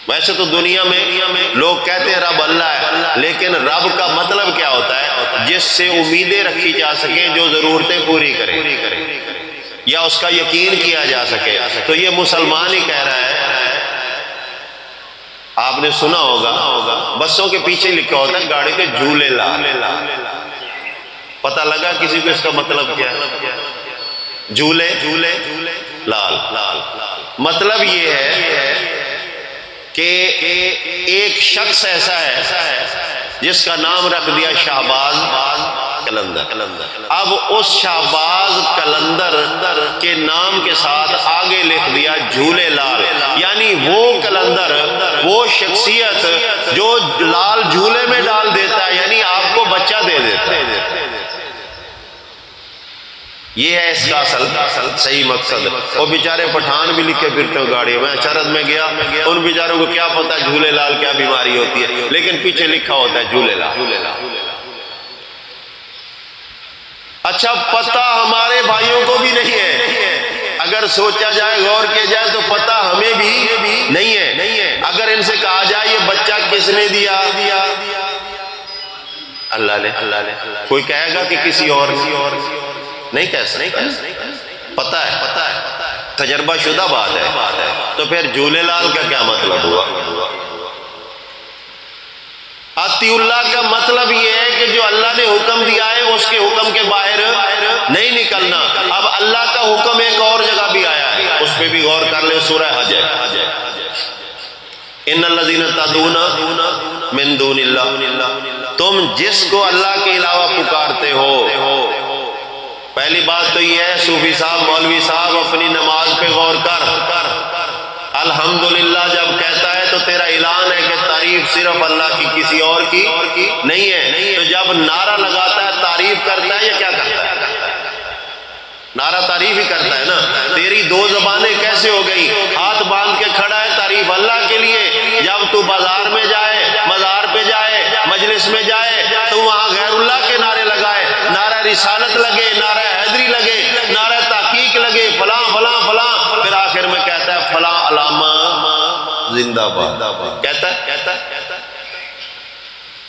ویسے تو دنیا میں لوگ کہتے ہیں رب اللہ ہے، لیکن رب کا مطلب کیا ہوتا ہے؟ جس سے امیدیں رکھی جا سکیں، جو ضرورتیں پوری کرے، یا اس کا یقین کیا جا سکے۔ تو یہ مسلمان ہی کہہ رہا ہے۔ آپ نے سنا ہوگا بسوں کے پیچھے لکھا ہوتا ہے گاڑی کے جھولے لال، پتہ لگا کسی کو اس کا مطلب کیا ہے؟ جھولے لال، مطلب یہ ہے کہ ایک شخص ایسا ہے جس کا نام رکھ دیا شہباز کلندر، اب اس شہباز کلندر کے نام کے ساتھ آگے لکھ دیا جھولے لال، یعنی وہ کلندر، وہ شخصیت جو لال جھولے میں ڈال دیتا ہے، یعنی آپ کو بچہ دے دیتا ہے۔ یہ ہے اس کا اصل صحیح مقصد۔ وہ بیچارے پٹھان بھی لکھے پھرتے ہیں گاڑی میں، چرد میں گیا، ان بیچاروں کو کیا پتا جھولے لال کیا بیماری ہوتی ہے، لیکن پیچھے لکھا ہوتا ہے جھولے لال۔ اچھا، پتہ ہمارے بھائیوں کو بھی نہیں ہے، اگر سوچا جائے، غور کیا جائے تو پتہ ہمیں بھی نہیں ہے۔ اگر ان سے کہا جائے یہ بچہ کس نے دیا؟ اللہ نے۔ کوئی کہے گا کہ کسی اور نہیں کہہ سکتا، پتہ ہے، تجربہ شدہ بات ہے۔ تو پھر جھولے لال کا کیا مطلب ہوا؟ اطیع اللہ کا مطلب یہ ہے کہ جو اللہ نے حکم دیا ہے اس کے حکم کے باہر نہیں نکلنا۔ اب اللہ کا حکم ایک اور جگہ بھی آیا ہے، اس پہ بھی غور کر لیں، سورہ حج ہے۔ ان الذین تدعون من دون اللہ، تم جس کو اللہ کے علاوہ پکارتے ہو، پہلی بات تو یہ ہے صوفی صاحب، مولوی صاحب، اپنی نماز پہ غور کر۔ الحمدللہ جب کہتا ہے تو تیرا اعلان ہے کہ تعریف صرف اللہ کی، کسی اور کی نہیں ہے۔ تو جب نعرہ لگاتا ہے تعریف کرتا ہے یا کیا کرتا ہے؟ نعرہ تعریف ہی کرتا ہے نا۔ تیری دو زبانیں کیسے ہو گئی؟ ہاتھ باندھ کے کھڑا ہے تعریف اللہ کے لیے، جب تو بازار میں جائے، مزار پہ جائے، مجلس میں جائے تو وہاں غیر اللہ کے نعرے لگائے، نعرہ رسالت لگے، نعرہ حیدری لگے، نعرہ تحقیق لگے، فلاں فلاں فلاں، پھر آخر میں کہتا ہے فلاں علامہ زندہ باد، کہتا ہے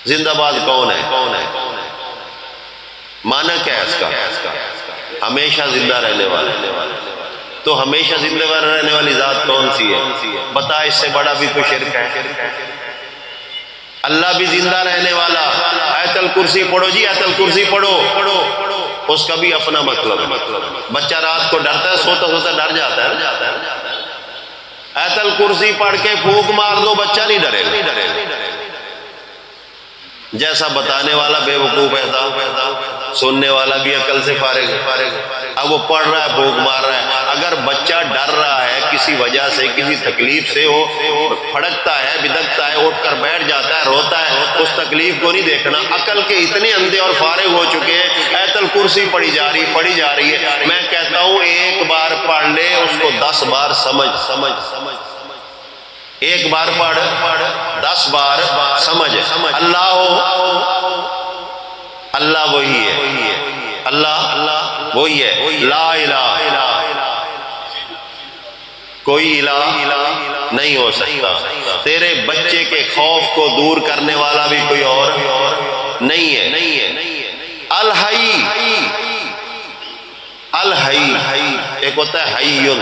زندہ باد کون ہے؟ معنی کیا ہے اس کا؟ ہمیشہ زندہ رہنے والا۔ تو ہمیشہ زندہ رہنے والی ذات کون سی ہے؟ بتا، اس سے بڑا بھی تو شرک ہے۔ اللہ بھی زندہ رہنے والا۔ آیت الکرسی پڑھو جی، آیت الکرسی پڑھو، اس کا بھی اپنا مطلب ہے۔ بچہ رات کو ڈرتا ہے، سوتا سوتا ڈر جاتا ہے۔ آیت الکرسی پڑھ کے پھونک مار دو، بچہ نہیں ڈرے گا۔ جیسا بتانے والا بے وقوف ہے، سننے والا بھی عقل سے فارغ ہے۔ اب وہ پڑھ رہا ہے، پھونک مار رہا ہے۔ اگر بچہ ڈر رہا ہے کسی وجہ سے، کسی تکلیف سے، وہ پھڑکتا ہے، بدکتا ہے، اٹھ کر بیٹھ جاتا ہے، روتا ہے، اس تکلیف کو نہیں دیکھنا۔ عقل کے اتنے اندھے اور فارغ ہو چکے ہیں، آیت الکرسی پڑھی جا رہی ہے۔ میں کہتا ہوں ایک بار پڑھ لے، اس کو 10 بار سمجھ۔ ایک بار پڑھ، 10 بار سمجھ۔ اللہ ہو، اللہ وہی ہے، اللہ وہی ہے۔ لا الہ، کوئی الہ نہیں ہو سکتا۔ تیرے بچے کے خوف کو دور کرنے والا بھی کوئی اور نہیں ہے۔ الحی، ایک ہوتا ہے حیون۔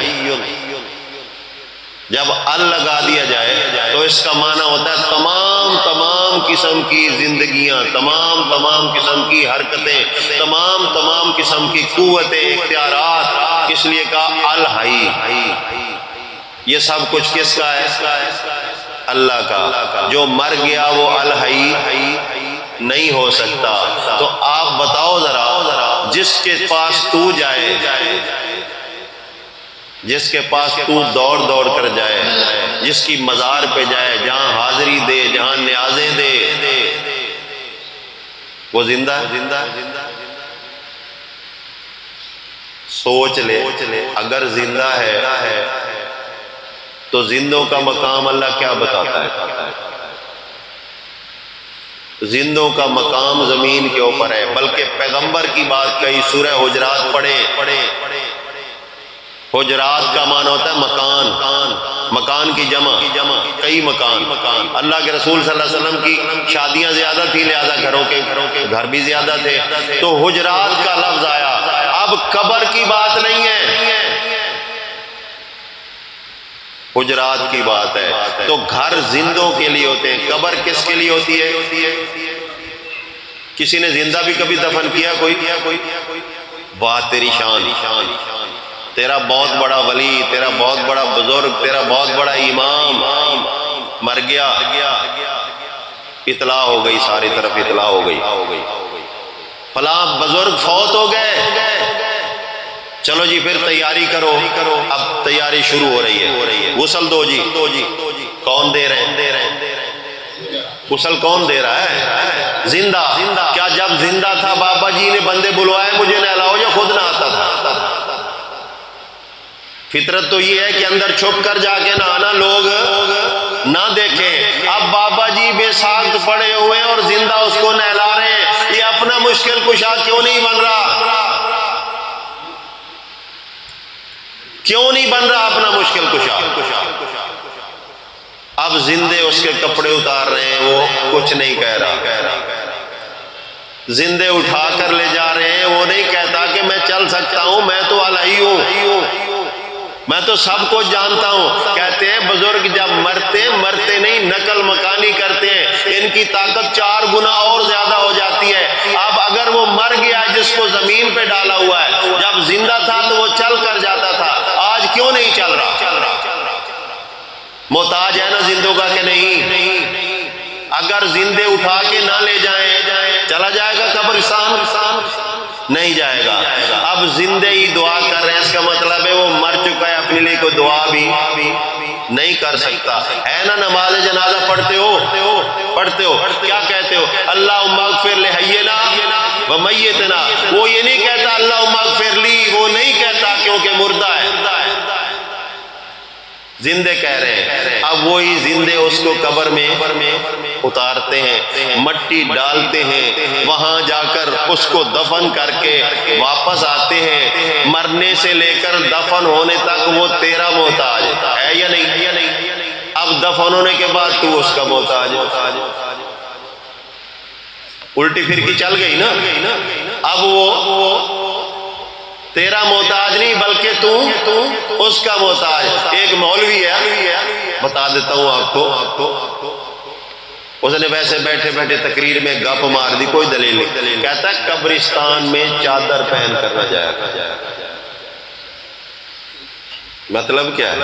جب ال لگا دیا جائے تو اس کا معنی ہوتا ہے تمام قسم کی زندگیاں، تمام قسم کی حرکتیں، تمام قسم کی قوتیں، اختیارات۔ اس لیے کہا الحی۔ یہ سب کچھ کس کا ہے؟ اللہ کا۔ جو مر گیا وہ الحی نہیں ہو سکتا۔ تو آپ بتاؤ ذرا، جس کے پاس تو جائے، جس کے پاس تو دوڑ کر جائے، جس کی مزار پہ جائے، جہاں حاضری دے، جہاں نیازیں دے، وہ زندہ ہے۔ سوچ لے، اگر زندہ ہے تو زندوں کا مقام اللہ کیا بتاتا ہے؟ زندوں کا مقام زمین کے اوپر ہے۔ بلکہ پیغمبر کی بات کہی، سورہ حجرات پڑھے۔ حجرات کا معنی ہوتا ہے مکان کی جمع، کئی مکان۔ اللہ کے رسول صلی اللہ علیہ وسلم کی شادیاں زیادہ تھی، لہذا گھر بھی زیادہ تھے، تو حجرات کا لفظ آیا۔ اب قبر کی بات نہیں ہے، حجرات کی بات ہے۔ تو گھر زندوں کے لیے ہوتے ہیں، قبر کس کے لیے ہوتی ہے؟ کسی نے زندہ بھی کبھی دفن کیا؟ کوئی؟ بات تیری شان، تیرا بہت بڑا ولی، تیرا بہت بڑا بزرگ، تیرا بہت بڑا امام مر گیا، اطلاع ہو گئی، ساری طرف اطلاع ہو گئی، فلاں بزرگ فوت ہو گئے، چلو جی پھر تیاری کرو۔ اب تیاری شروع ہو رہی ہے، غسل دو جی۔ کون دے رہے ہیں؟ غسل کون دے رہا ہے؟ زندہ۔ کیا جب زندہ تھا بابا جی نے بندے بلوائے مجھے نہلاؤ، یا خود نہ آتا تھا؟ فطرت تو یہ ہے کہ اندر چھپ کر جا کے نہانا، لوگ نہ دیکھیں۔ اب بابا جی بے ساخت پڑے ہوئے اور زندہ اس کو نہلا رہے ہیں، یہ اپنا مشکل کشا کیوں نہیں بن رہا؟ کیوں نہیں بن رہا اپنا مشکل کشا؟ اب زندے اس کے کپڑے اتار رہے ہیں، وہ کچھ نہیں کہہ رہا۔ زندے اٹھا کر لے جا رہے ہیں، وہ نہیں کہتا کہ میں چل سکتا ہوں، میں تو الہی ہوں، میں تو سب کو جانتا ہوں۔ کہتے ہیں بزرگ جب مرتے نہیں، نقل مکانی کرتے ہیں، ان کی طاقت 4 گنا اور زیادہ ہو جاتی ہے۔ اب اگر وہ مر گیا جس کو زمین پہ ڈالا ہوا ہے، جب زندہ تھا تو وہ چل کر جاتا تھا، آج کیوں نہیں چل رہا؟ محتاج ہے نا زندوں کا کہ نہیں؟ اگر زندے اٹھا کے نہ لے جائیں، چلا جائے گا قبرستان؟ نہیں جائے گا۔ اب زندے ہی دعا کر رہے ہیں، اس کا مطلب ہے وہ مر چکا ہے، اپنے لیے کوئی دعا بھی نہیں کر سکتا ہے نا۔ نماز جنازہ پڑھتے ہو، کیا کہتے ہو؟ اللہم اغفر لحینا و میتنا۔ وہ یہ نہیں کہتا اللہم اغفر لی، وہ نہیں کہتا کیونکہ مردہ ہے، زندے کہہ رہے ہیں۔ اب وہی زندے اس کو قبر میں اتارتے ہیں، مٹی ڈالتے ہیں، وہاں جا کر اس کو دفن کر کے واپس آتے ہیں۔ مرنے سے لے کر دفن ہونے تک وہ تیرا محتاج ہے یا نہیں؟ اب دفن ہونے کے بعد تو اس کا محتاج ہے۔ الٹی پھرکی چل گئی نا. اب وہ تیرا محتاج نہیں بلکہ تو اس کا محتاج. ایک مولوی ہے، بتا دیتا ہوں آپ کو، اس نے ویسے بیٹھے بیٹھے تقریر میں گپ مار دی، کوئی دلیل نہیں. کہتا ہے قبرستان میں چادر پہن کر نہ جایا کرو. مطلب کیا ہے؟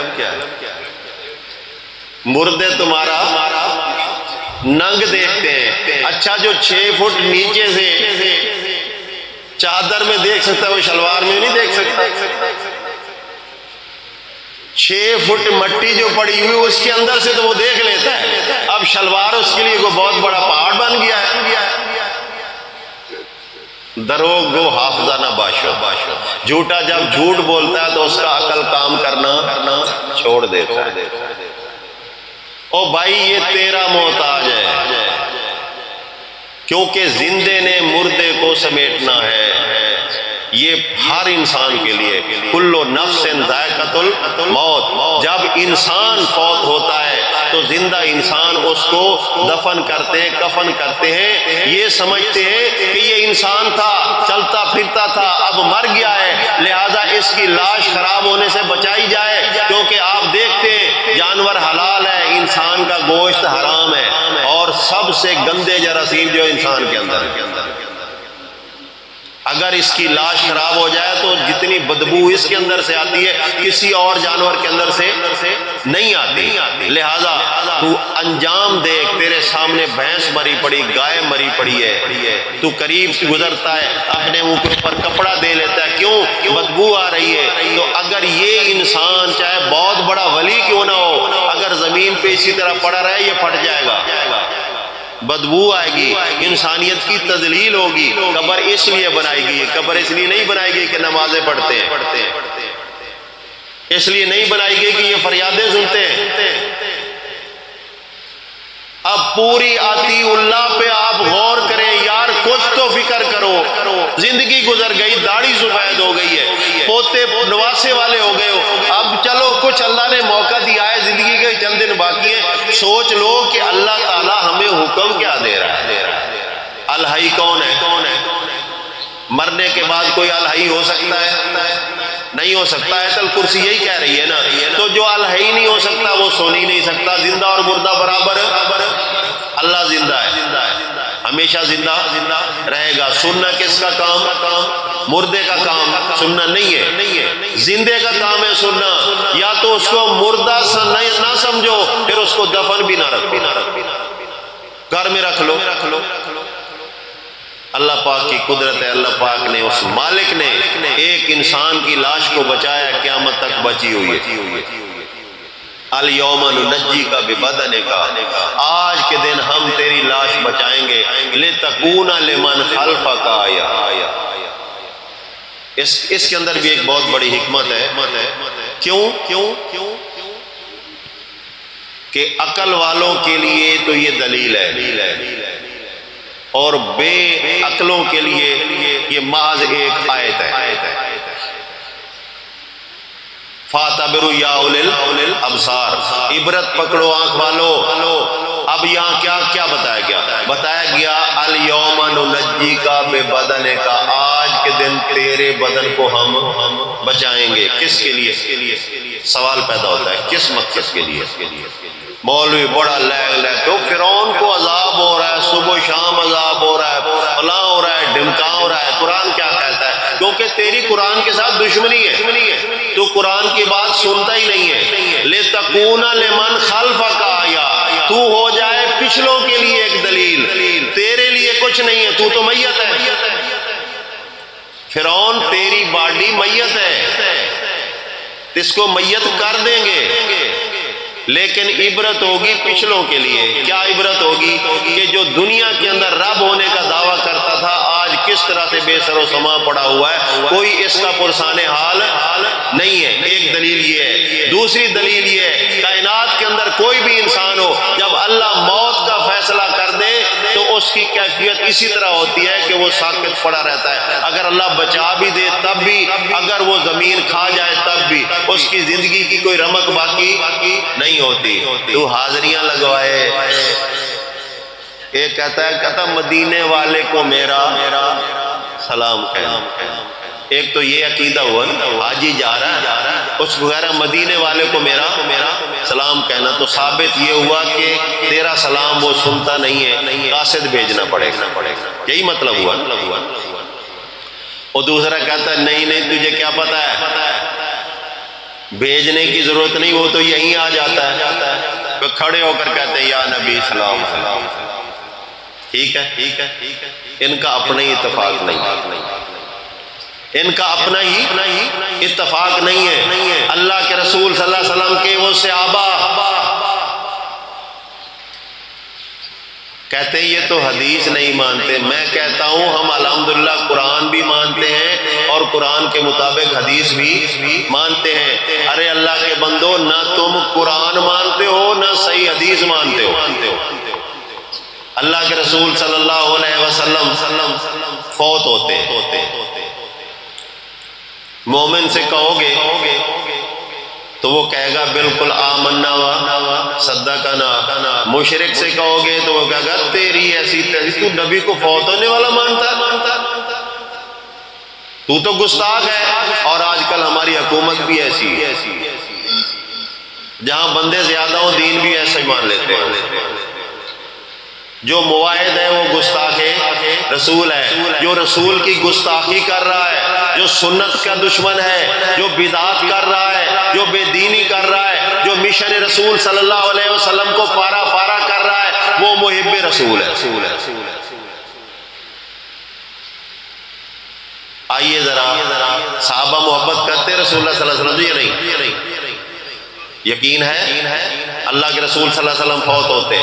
مردے تمہارا ننگ دیکھتے ہیں. اچھا جو 6 فٹ نیچے سے چادر میں دیکھ سکتا ہے وہ شلوار میں نہیں دیکھ سکتا. 6 فٹ مٹی جو پڑی ہوئی اس کے اندر سے تو وہ دیکھ لیتا ہے. اب شلوار اس کے لیے کوئی بہت بڑا پہاڑ بن گیا ہے. دروغ گو حافظہ نہ باشو. جھوٹا جب جھوٹ بولتا ہے تو اس کا عقل کام کرنا چھوڑ دیتا ہے. او بھائی یہ تیرا محتاج ہے، کیونکہ زندے نے مردے کو سمیٹنا ہے. یہ ہر انسان کے لیے کل نفس ذائقۃ الموت. جب انسان فوت ہوتا ہے تو زندہ انسان اس کو دفن کرتے ہیں، کفن کرتے ہیں. یہ سمجھتے ہیں کہ یہ انسان تھا، چلتا پھرتا تھا، اب مر گیا ہے، لہذا اس کی لاش خراب ہونے سے بچائی جائے. کیونکہ آپ دیکھتے ہیں جانور حلال ہے، انسان کا گوشت حرام ہے. اور سب سے گندے جراثیم جو انسان کے اندر ہے، اگر اس کی لاش خراب ہو جائے تو جتنی بدبو اس کے اندر سے آتی ہے کسی اور جانور کے اندر سے نہیں آتی. لہذا تو انجام دیکھ، تیرے سامنے بھینس مری پڑی، گائے مری پڑی ہے، تو قریب سے گزرتا ہے، اپنے منہ کے اوپر کپڑا دے لیتا ہے، کیوں؟ بدبو آ رہی ہے. تو اگر یہ انسان چاہے بہت بڑا ولی کیوں نہ ہو، اگر زمین پہ اسی طرح پڑا رہے یہ پھٹ جائے گا، بدبو آئے گی، انسانیت کی تذلیل ہوگی. قبر اس لیے بنائی گئی، قبر اس لیے نہیں بنائی گئی کہ نمازیں پڑھتے ہیں، اس لیے نہیں بنائی گئی کہ یہ فریادیں سنتے ہیں. اب پوری عطی اللہ پہ آپ غور کریں یار، کچھ تو فکر کرو. زندگی گزر گئی، داڑھی سفید ہو گئی ہے، پوتے نواسے والے ہو گئے ہو، اب چلو کچھ اللہ نے موقع دیا ہے، زندگی کے چند دن باقی ہے، سوچ لو کہ اللہ تعالی ہمیں حکم کیا دے رہا ہے. الحی کون ہے؟ مرنے کے بعد کوئی الحی ہو سکتا ہے؟ نہیں ہو سکتا. آیت الکرسی یہی کہہ رہی ہے نا. تو جو الحی نہیں ہو سکتا وہ سو نہیں سکتا. زندہ اور مردہ برابر، اللہ زندہ ہے، ہمیشہ زندہ رہے گا. سننا کس کا کام؟ مردے کا کام سننا نہیں ہے، زندے کا کام ہے سننا. یا تو اس کو مردہ نہ سمجھو، پھر اس کو دفن بھی نہ رکھو، گھر میں رکھ لو. اللہ پاک کی قدرت ہے، اللہ پاک نے، اس مالک نے ایک انسان کی لاش کو بچایا، قیامت تک بچی ہوئی ہے. الیوم ننجی کا ببدن کا، آج کے دن ہم تیری لاش بچائیں گے. لتکون لمن خلفک آیا. اس کے اندر بھی ایک بہت بڑی حکمت ہے. کیوں؟ کہ عقل والوں کے لیے تو یہ دلیل ہے، اور بے عقلوں کے لیے یہ محض ایک آیت ہے. فَاعْتَبِرُوا يَا أُولِي الْأَبْصَارِ، عبرت پکڑو آنکھ والو. اب یہاں کیا بتایا گیا؟ الْيَوْمَ نُنَجِّيكَ بِبَدَنِكَ، آج کے دن تیرے بدن کو ہم بچائیں گے. کس کے لیے؟ سوال پیدا ہوتا ہے کس مقصد کے لیے؟ مولوی بڑا لے تو فرعون کو عذاب ہو رہا ہے، صبح شام عذاب ہو رہا ہے، فلاں ہو رہا ہے، ڈھمکاں ہو رہا ہے. قرآن کیا کہتا ہے؟ کیونکہ تیری قرآن کے ساتھ دشمنی ہے، تو قرآن کی بات سنتا ہی نہیں ہے. لِتَكُونَ لِمَنْ خَلْفَكَ آیَةٌ، تو ہو جائے پچھلوں کے لیے ایک دلیل. تیرے لیے کچھ نہیں ہے، تو میت ہے. فرعون تیری باڈی میت ہے، اس کو میت کر دیں گے، لیکن عبرت ہوگی پچھلوں کے لیے. کیا عبرت ہوگی؟ کہ جو دنیا کے اندر رب ہونے کا دعویٰ کرتا تھا آج کس طرح سے بے سر و سما پڑا ہوا ہے، کوئی اس کا پرسان حال نہیں ہے. ایک دلیل یہ ہے. دوسری دلیل یہ ہے، کائنات کے اندر کوئی بھی انسان ہو، جب اللہ موت کا فیصلہ کر دے تو اس کی کیفیت اسی طرح ہوتی ہے کہ وہ ساکت پڑا رہتا ہے. اگر اللہ بچا بھی دے تب بھی، اگر وہ زمین کھا جائے تب بھی، اس کی زندگی کی کوئی رمق باقی نہیں ہوتی. تو حاضریاں لگوائے، ایک کہتا مدینے والے کو میرا سلام کہنا. ایک تو یہ عقیدہ ہوا نا، حاجی جا رہا ہے اس وغیرہ مدینے والے کو میرا سلام کہنا، تو ثابت یہ ہوا کہ تیرا سلام وہ سنتا نہیں ہے، قاصد بھیجنا پڑے گا. یہی مطلب ہوا. اور دوسرا کہتا ہے نہیں تجھے کیا پتا ہے، بھیجنے کی ضرورت نہیں، وہ تو یہیں آ جاتا ہے. تو کھڑے ہو کر کہتے ہیں یا نبی سلام. ٹھیک ہے. ان کا اپنا ہی اتفاق نہیں، ان کا اپنا ہی اتفاق نہیں ہے. اللہ کے رسول صلی اللہ علیہ وسلم کے وہ صحابہ کہتے ہیں یہ تو حدیث نہیں مانتے. میں کہتا ہوں ہم الحمدللہ قرآن بھی مانتے ہیں اور قرآن کے مطابق حدیث بھی مانتے ہیں. ارے اللہ کے بندو، نہ تم قرآن مانتے ہو نہ صحیح حدیث مانتے ہو. اللہ کے رسول صلی اللہ علیہ وسلم فوت ہوتے، مومن سے کہو گے تو وہ کہے گا بالکل آمنا و صدقنا. مشرک سے کہو گے تو وہ کہے گا تیری ایسی تو نبی کو فوت ہونے والا مانتا، تو گستاخ ہے. اور آج کل ہماری حکومت بھی ایسی ہے، جہاں بندے زیادہ ہوں دین بھی ایسے ہی مان لیتے ہیں. جو مواحد ہے وہ گستاخ رسول ہے، جو رسول کی گستاخی کر رہا ہے، جو سنت کا دشمن ہے، جو بدعات کر رہا ہے، جو بے دینی کر رہا ہے، جو مشن رسول صلی اللہ علیہ وسلم کو پارا پارا کر رہا ہے، وہ محب رسول ہے. آئیے ذرا، صحابہ محبت کرتے رسول اللہ صلی اللہ علیہ وسلم؟ یہ نہیں. یقین ہے اللہ کے رسول صلی اللہ علیہ وسلم فوت ہوتے،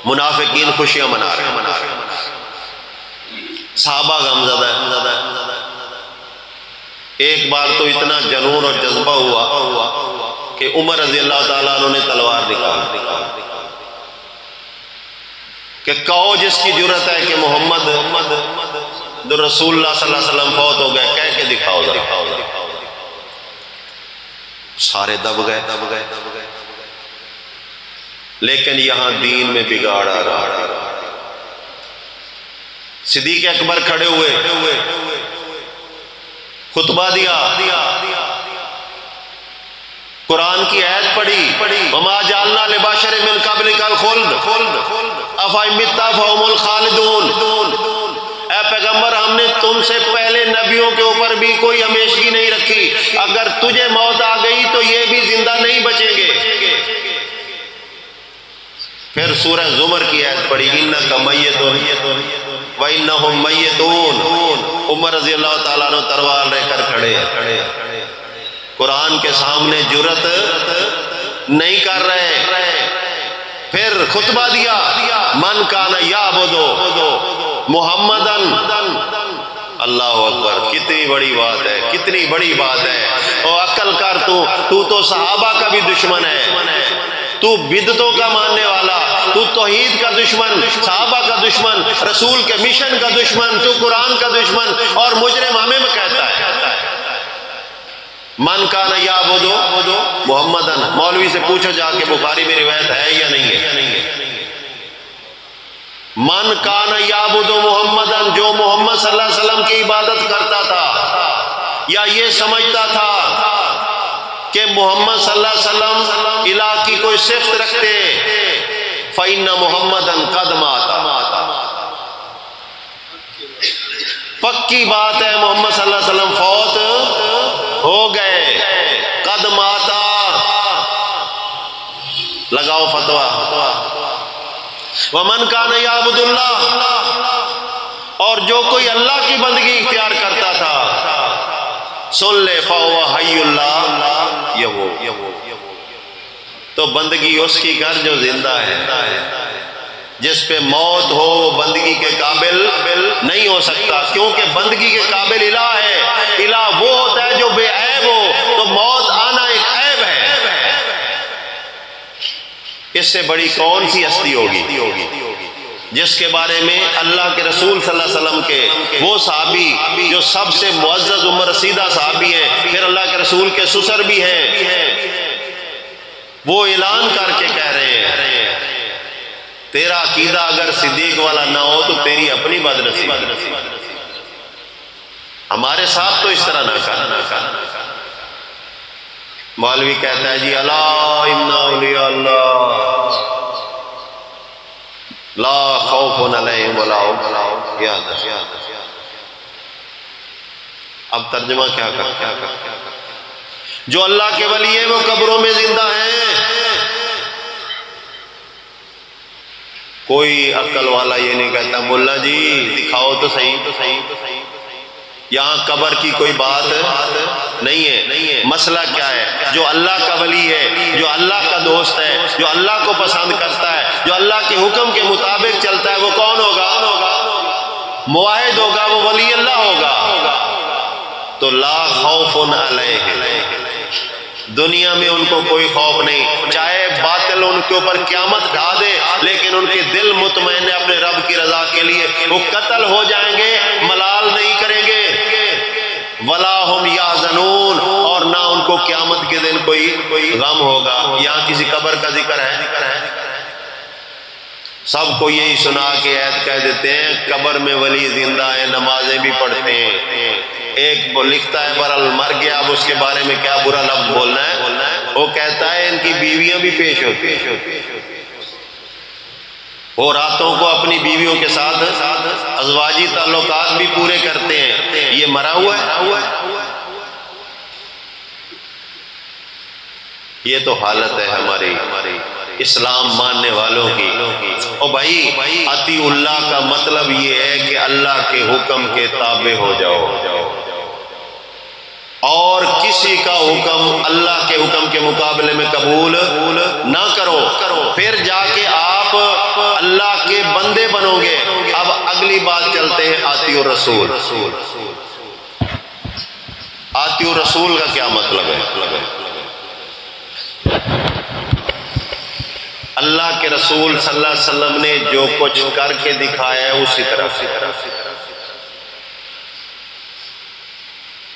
منافقین خوشیاں منا رہے ہیں، صحابہ غمزدہ ہے. ایک بار تو اتنا جنون اور جذبہ ہوا کہ عمر رضی اللہ تعالیٰ عنہ نے تلوار نکالی کہ کہو جس کی جرت ہے کہ محمد رسول اللہ صلی اللہ علیہ وسلم فوت ہو گئے، کہہ کے دکھاؤ ذرا. سارے دب گئے. لیکن یہاں دین میں بگاڑ آ رہا. صدیق اکبر کھڑے ہوئے، خطبہ دیا، قرآن کی آیت پڑھی، وما جعلنا لبشر من قبلک الخلد افإن مت فهم الخالدون. اے پیغمبر، ہم نے تم سے پہلے نبیوں کے اوپر بھی کوئی ہمیشگی نہیں رکھی، اگر تجھے موت آ گئی تو یہ بھی زندہ نہیں بچیں گے. پھر سورہ زمر کی آیت پڑھی، انک میت وانہم میتون. عمر رضی اللہ تعالیٰ عنہ تلوار لے کر کھڑے ہیں، قرآن کے سامنے جرت نہیں کر رہے. پھر خطبہ دیا، من کان یعبد محمدن. اللہ اکبر، کتنی بڑی بات ہے، کتنی بڑی بات ہے. اور عقل کر، تو صحابہ کا بھی دشمن ہے، تو بدعتوں کا ماننے والا، تو توحید کا دشمن، صحابہ کا دشمن، رسول کے مشن کا دشمن، تو قرآن کا دشمن، اور مجرم ہمیں میں کہتا ہے من کان یعبد محمدن. مولوی سے پوچھو جا کے بخاری میں روایت ہے یا نہیں ہے. من کان یعبد محمدن، جو محمد صلی اللہ علیہ وسلم کی عبادت کرتا تھا یا یہ سمجھتا تھا کہ محمد صلی اللہ علیہ وسلم الہ کی کوئی صفت رکھتے، فإن محمدن قد مات. پکی بات ہے محمد صلی اللہ علیہ وسلم فوت ہو گئے. قد ماتا، لگاؤ فتویٰ. ومن کان یعبد اللہ، اور جو کوئی اللہ کی بندگی اختیار کرتا تھا، سن لے، فہو حی اللہ یہو. تو بندگی اس کی کر جو زندہ ہے. جس پہ موت ہو وہ بندگی کے قابل نہیں ہو سکتا، کیونکہ بندگی کے قابل الہ ہے. الہ وہ ہوتا ہے جو بے عیب ہو، تو موت آنا ایک عیب ہے. اس سے بڑی کون سی ہستی ہوگی جس کے بارے میں اللہ کے رسول صلی اللہ علیہ وسلم کے وہ صحابی جو سب سے معزز عمر رسیدہ صحابی ہیں، پھر اللہ کے رسول کے سسر بھی ہیں، وہ اعلان کر کے کہہ رہے ہیں تیرا عقیدہ اگر صدیق والا نہ ہو تو تیری اپنی بدنصیبی۔ ہمارے ساتھ تو اس طرح نہ کر۔ مولوی کہتا ہے جی الا ان اولیاء اللہ لا خوف علیہم ولا هم یحزنون۔ اب ترجمہ کیا کر؟ جو اللہ کے ولی ہیں وہ قبروں میں زندہ ہیں۔ کوئی عقل والا یہ نہیں کہتا ملا جی دکھاؤ تو صحیح، یہاں قبر کی کوئی بات نہیں ہے۔ مسئلہ کیا ہے؟ جو اللہ کا ولی ہے، جو اللہ کا دوست ہے، جو اللہ کو پسند کرتا ہے، جو اللہ کے حکم کے مطابق چلتا ہے، وہ کون ہوگا؟ موحد ہوگا، وہ ولی اللہ ہوگا۔ تو لا خوف علیہم، دنیا میں ان کو کوئی خوف نہیں، چاہے باطل ان کے اوپر قیامت ڈھا دے، لیکن ان کے دل مطمئن ہے اپنے رب کی رضا کے لیے۔ وہ قتل ہو جائیں گے، ملال نہیں کریں گے، ولا هم یحزنون، اور نہ ان کو قیامت کے دن کوئی غم ہوگا۔ یہاں کسی قبر کا ذکر ہے؟ سب کو یہی سنا کے عید کہہ دیتے ہیں قبر میں ولی زندہ ہے، نمازیں بھی پڑھتے ہیں۔ ایک لکھتا ہے برحال مر گیا، اب اس کے بارے میں کیا برا لفظ بولنا ہے؟ وہ کہتا ہے ان کی بیویاں بھی پیش ہوتی ہیں، وہ راتوں کو اپنی بیویوں کے ساتھ ازواجی تعلقات بھی پورے کرتے ہیں، یہ مرا ہوا ہے۔ یہ تو حالت ہے ہماری اسلام ماننے والوں کی۔ او بھائی اطیع اللہ کا مطلب یہ ہے کہ اللہ کے حکم کے تابع ہو جاؤ، اور کسی کا حکم اللہ کے حکم کے مقابلے میں قبول نہ کرو، پھر جا کے آپ اللہ کے بندے بنو گے۔ اب اگلی بات چلتے ہیں اطیع الرسول۔ اطیع الرسول کا کیا مطلب ہے؟ اللہ کے رسول صلی اللہ علیہ وسلم نے جو کچھ کر کے دکھایا ہے اسی طرح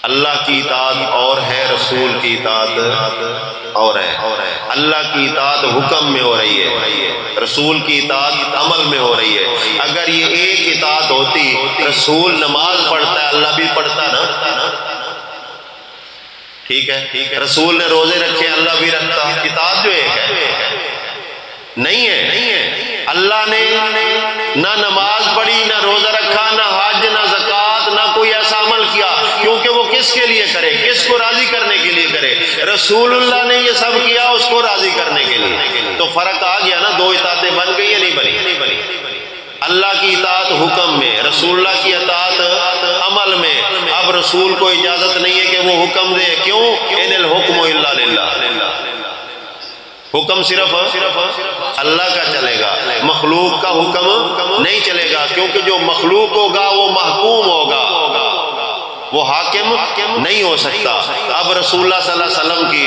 اللہ کی اطاعت اور ہے، رسول کی اطاعت اور ہے۔ اللہ کی اطاعت حکم میں ہو رہی ہے، رسول کی اطاعت عمل میں ہو رہی ہے۔ اگر یہ ایک اطاعت ہوتی، رسول نماز پڑھتا ہے اللہ بھی پڑھتا نا، ٹھیک ہے، رسول نے روزے رکھے اللہ بھی رکھتا، اطاعت جو ایک ہے نہیں ہے۔ اللہ نے نہ نماز پڑھی، نہ روزہ رکھا، نہ حج، نہ زکوٰۃ، نہ کوئی ایسا عمل کیا، کیونکہ وہ کس کے لیے کرے؟ کس کو راضی کرنے کے لیے کرے؟ رسول اللہ نے یہ سب کیا اس کو راضی کرنے کے لیے۔ تو فرق آ گیا نا، دو اطاعتیں بن گئی یا نہیں بنی؟ اللہ کی اطاعت حکم میں، رسول اللہ کی اطاعت عمل میں۔ اب رسول کو اجازت نہیں ہے کہ وہ حکم دے، کیوں؟ ان الحکم الا للہ، حکم صرف اللہ کا چلے گا، مخلوق کا حکم نہیں چلے گا، کیونکہ جو مخلوق ہوگا وہ محکوم ہوگا، وہ حاکم نہیں ہو سکتا۔ اب رسول اللہ صلی اللہ علیہ وسلم کی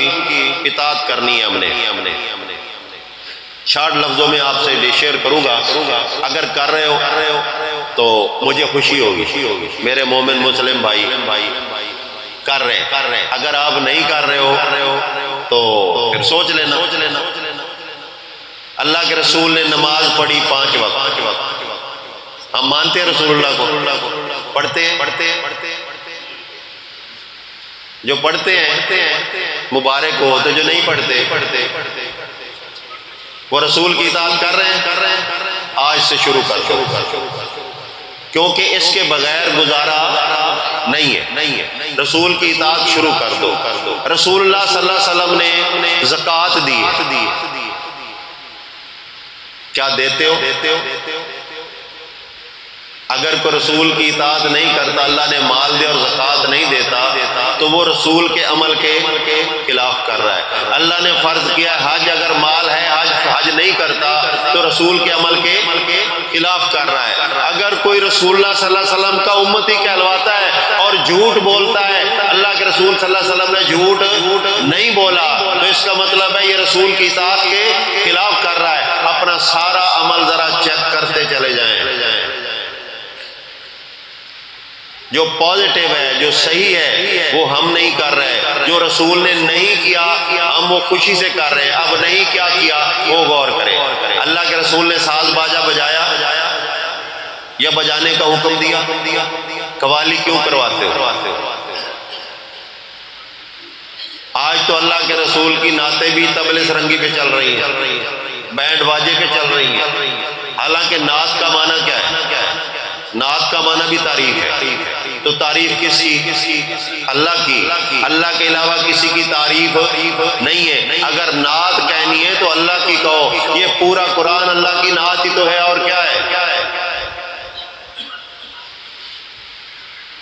اطاعت کرنی ہے ہم نے۔ شارٹ لفظوں میں آپ سے شیئر کروں گا، اگر کر رہے ہو تو مجھے خوشی ہوگی، میرے مومن مسلم بھائی کر رہے ہیں۔ اگر آپ نہیں کر رہے ہو تو پھر سوچ لینا۔ اللہ کے رسول نے نماز پڑھی 5 وقت، ہم مانتے ہیں رسول اللہ کو، پڑھتے ہیں، جو پڑھتے ہیں مبارک ہو، تو جو نہیں پڑھتے وہ رسول کی اطاعت کر رہے ہیں۔ آج سے شروع کر دو، کیونکہ اس کے بغیر گزارا نہیں ہے۔ رسول کی اطاعت شروع کر دو۔ رسول اللہ صلی اللہ علیہ وسلم نے زکوٰۃ دی، کیا دیتے ہو؟ اگر کوئی رسول کی اطاعت نہیں کرتا، اللہ نے مال دے اور زکوٰۃ نہیں دیتا، تو وہ رسول کے عمل کے خلاف کر رہا ہے۔ اللہ نے فرض کیا حج، اگر مال ہے حج نہیں کرتا تو رسول کے عمل کے خلاف کر رہا ہے۔ اگر کوئی رسول اللہ صلی اللہ علیہ وسلم کا امتی کہلواتا ہے اور جھوٹ بولتا ہے، اللہ کے رسول صلی اللہ علیہ وسلم نے جھوٹ نہیں بولا، تو اس کا مطلب ہے یہ رسول کی اطاعت کے خلاف کر رہا ہے۔ اپنا سارا عمل ذرا چیک کرتے چلے جائیں، جو پازیٹیو ہے، جو صحیح ہے وہ ہم نہیں کر رہے، جو جو رسول نے نہیں کیا ہم وہ خوشی سے کر رہے ہیں، اب نہیں کیا وہ غور کریں۔ اللہ کے رسول نے ساز باجا بجایا یا بجانے کا حکم دیا؟ قوالی کیوں کرواتے ہو؟ آج تو اللہ کے رسول کی نعتیں بھی طبلے سرنگی پہ چل رہی ہیں، بینڈ باجے پہ چل رہی ہیں، حالانکہ نعت کا معنی کیا ہے؟ نعت کا معنی بھی تعریف ہے۔ تو تعریف کس کی؟ اللہ کی۔ اللہ کے علاوہ کسی کی تعریف نہیں ہے۔ اگر نعت کہنی ہے تو اللہ کی کہو، یہ پورا قرآن اللہ کی نعت ہی تو ہے، اور کیا ہے؟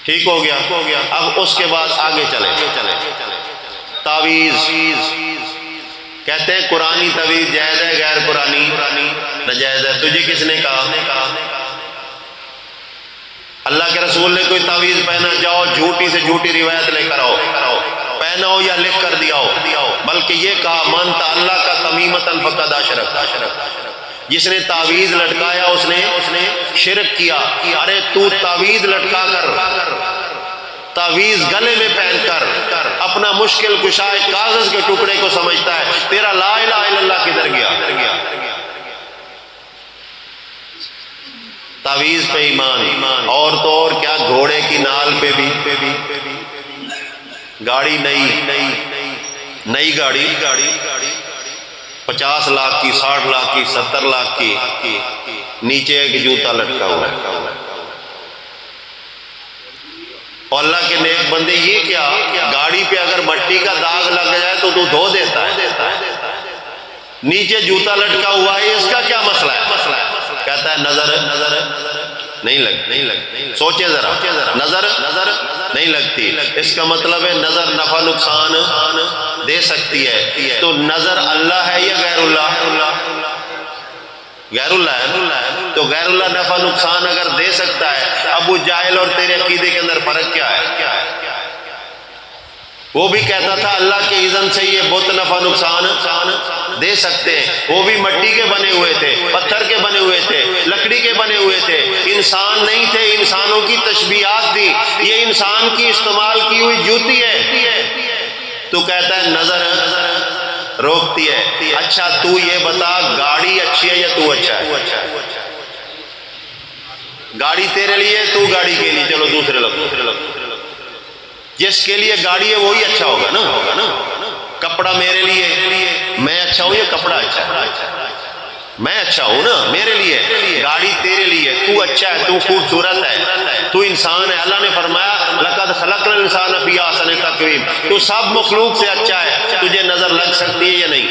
ٹھیک ہو گیا؟ اب اس کے بعد آگے چلیں۔ تعویذ کہتے ہیں قرآنی تعویذ جائز ہے، غیر قرآنی ناجائز ہے۔ تجھے کس نے کہا؟ اللہ کے رسول نے کوئی تعویذ پہنا، جاؤ جھوٹی سے جھوٹی روایت لے کر آؤ، پہنا ہو یا لکھ کر دیا ہو، بلکہ یہ کہا من تعلق کا تمیمۃ فقد اشرک، جس نے تعویذ لٹکایا اس نے شرک کیا۔ ارے تو تعویذ لٹکا کر، تعویذ گلے میں پہن کر اپنا مشکل کشا ایک کاغذ کے ٹکڑے کو سمجھتا ہے، تیرا لا الہ الا اللہ کدھر گیا؟ تعویذ پہ ایمان، اور تو اور کیا، گھوڑے کی نال پہ بھی، گاڑی نئی گاڑی 50 لاکھ کی، 60 لاکھ کی، 70 لاکھ کی، نیچے ایک جوتا لٹکا ہوا ہے۔ اور اللہ کے نیک بندے یہ کیا، گاڑی پہ اگر مٹی کا داغ لگ جائے تو دھو دیتا ہے، نیچے جوتا لٹکا ہوا ہے، اس کا کیا مسئلہ ہے؟ کہتا ہے نظر نہیں لگتی۔ سوچے ذرا، نظر نہیں لگتی، اس کا مطلب ہے نظر نفع نقصان دے سکتی ہے۔ تو نظر اللہ ہے یا غیر اللہ؟ غیر اللہ ہے۔ تو غیر اللہ نفع نقصان اگر دے سکتا ہے، ابو جاہل اور تیرے عقیدے کے اندر فرق کیا ہے؟ وہ بھی کہتا تھا اللہ کے اذن سے یہ بت نفع نقصان دے سکتے ہیں، وہ بھی مٹی کے بنے ہوئے تھے، پتھر کے بنے ہوئے تھے، لکڑی کے بنے ہوئے تھے، انسان نہیں تھے، انسانوں کی تشبیہات تھی، یہ انسان کی استعمال کی ہوئی جوتی ہے۔ تو کہتا ہے نظر روکتی ہے۔ اچھا تو یہ بتا، گاڑی اچھی ہے یا تو اچھا ہے؟ گاڑی تیرے لیے، تو گاڑی کے لیے، چلو دوسرے لفظ، جس کے لیے گاڑی ہے وہی اچھا ہوگا نا۔ کپڑا میرے لیے، میں اچھا ہوں یا کپڑا اچھا ہے؟ میں اچھا ہوں نا، میرے لیے۔ گاڑی تیرے لیے، تو اچھا ہے، تو خوبصورت ہے، تو انسان ہے۔ اللہ نے فرمایا لقد خلقنا الانسان فی احسن تقویم، تو سب مخلوق سے اچھا ہے، تجھے نظر لگ سکتی ہے یا نہیں؟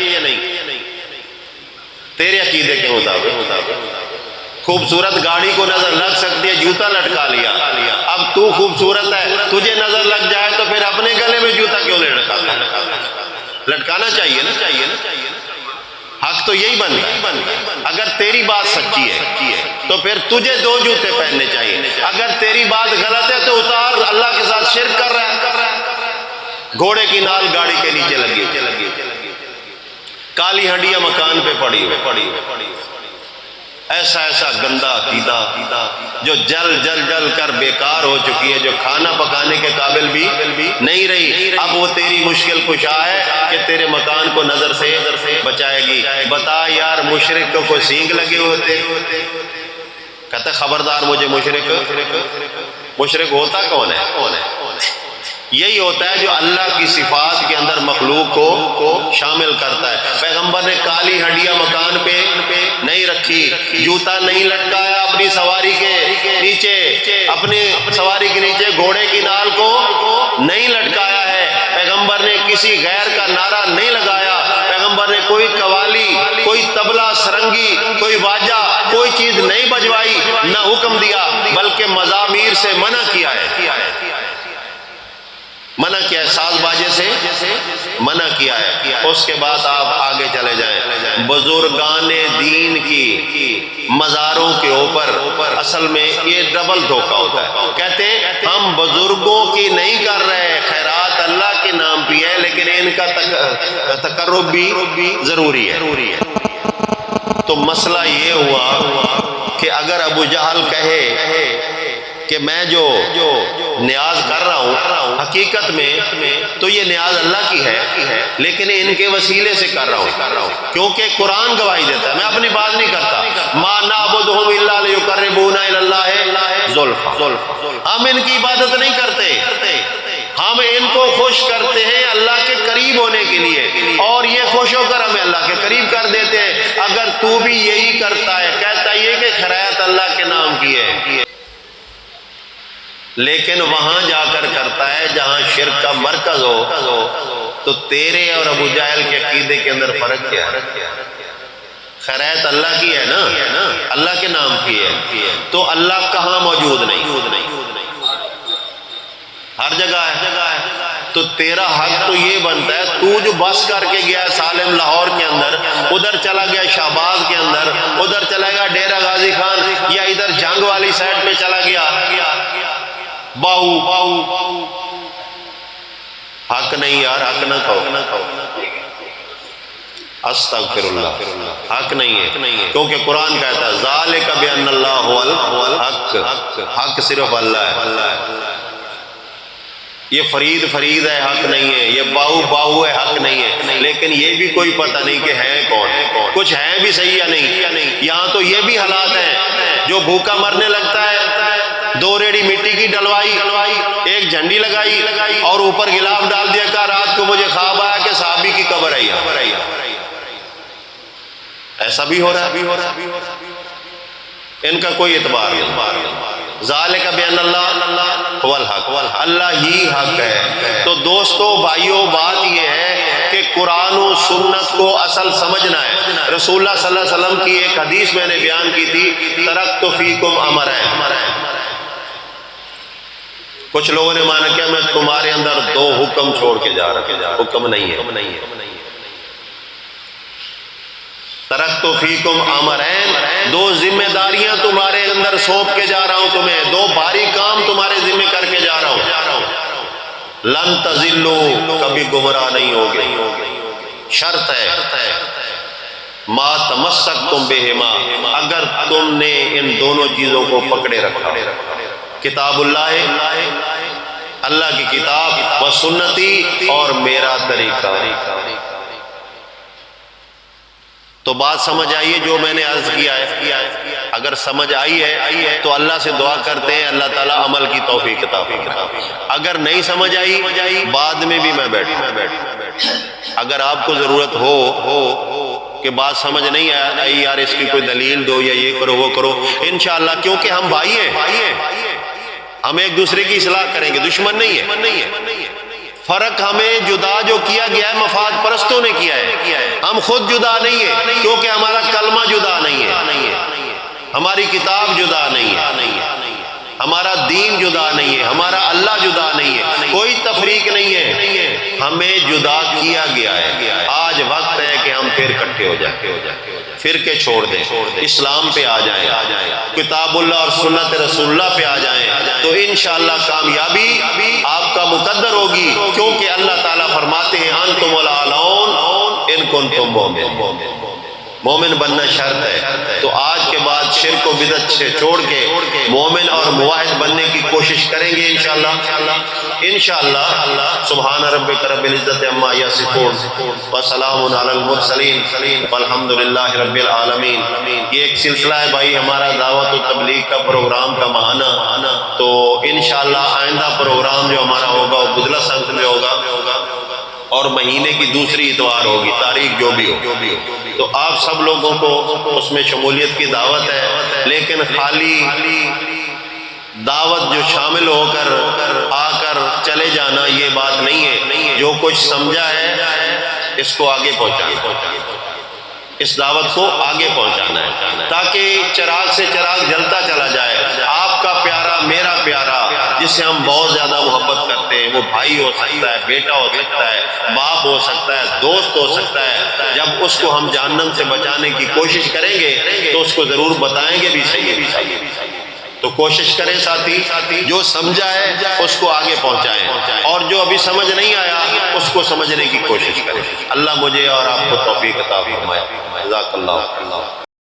تیرے عقیدے کے مطابق خوبصورت گاڑی کو نظر لگ سکتی ہے، جوتا لٹکا لیا۔ اب تو خوبصورت ہے، تجھے نظر لگ جائے تو پھر اپنے گلے میں جوتا کیوں نہیں لٹکانا چاہیے نا۔ حق تو یہی بنتا ہے۔ اگر تیری بات سچی ہے تو پھر تجھے 2 جوتے پہننے چاہیے، اگر تیری بات غلط ہے تو اتار، اللہ کے ساتھ شرک کر رہا ہے۔ گھوڑے کی نال گاڑی کے نیچے لگی، کالی ہنڈیاں مکان پہ پڑی ہوئی، ایسا گندا عقیدہ جو جل کر بیکار ہو چکی ہے، جو کھانا پکانے کے قابل بھی نہیں رہی۔ اب وہ تیری مشکل کشا ہے کہ تیرے مکان کو نظر سے بچائے گی۔ بتا یار، مشرک کو کوئی سینگ لگے ہوتے؟ کہتا خبردار مجھے مشرک ہوتا کون ہے؟ یہی ہوتا ہے جو اللہ کی صفات کے اندر مخلوق کو شامل کرتا ہے۔ پیغمبر نے کالی ہڈیاں مکان پہ نہیں رکھی، جوتا نہیں لٹکایا اپنی سواری کے نیچے، اپنی سواری کے نیچے گھوڑے کی نال کو نہیں لٹکایا ہے۔ پیغمبر نے کسی غیر کا نعرہ نہیں لگایا، پیغمبر نے کوئی قوالی، کوئی طبلہ سرنگی، کوئی واجہ، کوئی چیز نہیں بجوائی، نہ حکم دیا، بلکہ مزامیر سے منع کیا ہے، ساز باجے سے منع کیا ہے۔ اس کے بعد آپ آگے چلے جائیں، بزرگان دین کی مزاروں کے اوپر اصل میں یہ ڈبل دھوکہ ہوتا ہے۔ کہتے ہم بزرگوں کی نہیں کر رہے، خیرات اللہ کے نام بھی ہے، لیکن ان کا تقرب بھی ضروری ہے۔ تو مسئلہ یہ ہوا کہ اگر ابو جہل کہے کہ میں جو نیاز کر رہا ہوں حقیقت میں تو یہ نیاز اللہ کی ہے، لیکن ان کے وسیلے سے کر رہا ہوں، کیونکہ قرآن گواہی دیتا ہے، میں اپنی بات نہیں کرتا۔ ما نعبدہم الا لیقربونا الی اللہ زلفی، ہم ان کی عبادت نہیں کرتے، ہم ان کو خوش کرتے ہیں اللہ کے قریب ہونے کے لیے، اور یہ خوش ہو کر ہمیں اللہ کے قریب کر دیتے ہیں۔ اگر تو بھی یہی کرتا ہے، کہتا یہ کہ خیرات اللہ کے نام کی ہے، لیکن وہاں جا کر کرتا ہے جہاں شرک کا مرکز ہو، تو تیرے اور ابو جہل کے عقیدے کے اندر فرق کیا ہے؟ خیرات اللہ کی ہے نا، اللہ کے نام کی ہے، تو اللہ کہاں موجود نہیں، ہر جگہ ہے۔ تو تیرا حق تو یہ بنتا ہے، تو جو بس کر کے گیا سالم لاہور کے اندر، ادھر چلا گیا شہباز کے اندر، ادھر چلا گیا ڈیرہ غازی خان، یا ادھر جنگ والی سائڈ پہ چلا گیا باہو، حق نہیں یار، حق نہ کہو، استغفر اللہ، حق نہیں ہے، کیونکہ قرآن کہتا ہے ذالک بان اللہ هو الحق، حق صرف اللہ ہے۔ یہ فرید ہے، حق نہیں ہے، یہ باہو ہے، حق نہیں ہے، لیکن یہ بھی کوئی پتہ نہیں کہ ہے کون، کچھ ہے بھی صحیح یا نہیں۔ یہاں تو یہ بھی حالات ہیں، جو بھوکا مرنے لگتا ہے، 2 ریڑی مٹی کی ڈلوائی، ایک جھنڈی لگائی اور اوپر غلاف ڈال دیا، کہا رات کو مجھے خواب آیا کہ صحابی کی قبر آئی، ایسا بھی ہو رہا ہے، ان کا کوئی اعتبار نہیں۔ ذالک بان اللہ هو الحق، اللہ ہی حق ہے۔ تو دوستو بھائیو، بات یہ ہے کہ قرآن و سنت کو اصل سمجھنا ہے۔ رسول اللہ صلی اللہ علیہ وسلم کی ایک حدیث میں نے بیان کی تھی، ترکت فیکم امرین، کچھ لوگوں نے مانا کیا میں تمہارے اندر 2 حکم چھوڑ کے جا رہا ہوں، حکم نہیں ہے، ترکت فیکم امرین، 2 ذمہ داریاں تمہارے اندر سونپ کے جا رہا ہوں تمہیں، 2 بھاری کام تمہارے ذمہ کر کے جا رہا ہوں، لن تضلوا، کبھی گمراہ نہیں ہوگے، شرط ہے، ما تمسکتم بہما، اگر تم نے ان دونوں چیزوں کو پکڑے رکھا، کتاب اللہ، اللہ کی کتاب، و سنتی، اور میرا طریقہ۔ تو بات سمجھ آئیے جو میں نے عرض کیا ہے؟ اگر سمجھ آئی ہے تو اللہ سے دعا کرتے ہیں اللہ تعالیٰ عمل کی توفیق عطا فرمائے۔ اگر نہیں سمجھ آئی بعد میں بھی میں بیٹھوں، اگر آپ کو ضرورت ہو کہ بات سمجھ نہیں آئی یار اس کی کوئی دلیل دو، یا یہ کرو وہ کرو، انشاءاللہ، کیونکہ ہم بھائی ہیں، ہم ایک دوسرے کی اصلاح کریں گے، دشمن نہیں ہے۔ فرق ہمیں جدا جو کیا گیا ہے مفاد پرستوں نے کیا ہے، ہم خود جدا نہیں ہیں، کیونکہ ہمارا کلمہ جدا نہیں ہے، ہماری کتاب جدا نہیں ہے، ہمارا دین جدا نہیں ہے، ہمارا اللہ جدا نہیں ہے، کوئی تفریق نہیں ہے، ہمیں جدا کیا گیا ہے۔ آج وقت ہے کہ ہم پھر اکٹھے ہو جائیں، فرقے چھوڑ دیں، اسلام پہ آ جائیں، کتاب اللہ اور سنت رسول اللہ پہ آ جائیں، تو انشاءاللہ کامیابی آپ کا مقدر ہوگی، کیونکہ اللہ تعالیٰ فرماتے ہیں انتم الاعلون ان کنتم مومنین، مومن بننا شرط ہے۔ تو آج کے بعد شرک و بدعت سے چھوڑ کے مومن اور موحد بننے کی کوشش کریں گے انشاءاللہ۔ سبحان ربک رب العزت عما یصفون وسلام علی المرسلین والحمدللہ رب العالمین۔ یہ ایک سلسلہ ہے بھائی ہمارا دعوت و تبلیغ کا پروگرام کا ماہانہ، تو انشاءاللہ آئندہ پروگرام جو ہمارا ہوگا وہ بدلہ سنگت میں ہوگا، اور مہینے کی دوسری اتوار ہوگی، تاریخ جو بھی ہو، تو آپ سب لوگوں کو اس میں شمولیت کی دعوت ہے، لیکن خالی دعوت جو شامل ہو کر آ کر چلے جانا یہ بات نہیں ہے، جو کچھ سمجھا ہے اس کو آگے پہنچانا، اس دعوت کو آگے پہنچانا ہے، تاکہ چراغ سے چراغ جلتا چلا جائے۔ آپ کا پیارا، میرا پیارا، جس سے ہم بہت زیادہ محبت کرتے ہیں، وہ بھائی ہو سکتا ہے، بیٹا ہو سکتا ہے، باپ ہو سکتا ہے، دوست ہو سکتا ہے، جب اس کو ہم جہنم سے بچانے کی کوشش کریں گے تو اس کو ضرور بتائیں گے بھی صحیح۔ تو کوشش کریں ساتھی، جو سمجھا ہے اس کو آگے پہنچائیں، اور جو ابھی سمجھ نہیں آیا اس کو سمجھنے کی کوشش کریں۔ اللہ مجھے اور آپ کو توفیق عطا فرمائے۔ جزاک اللہ۔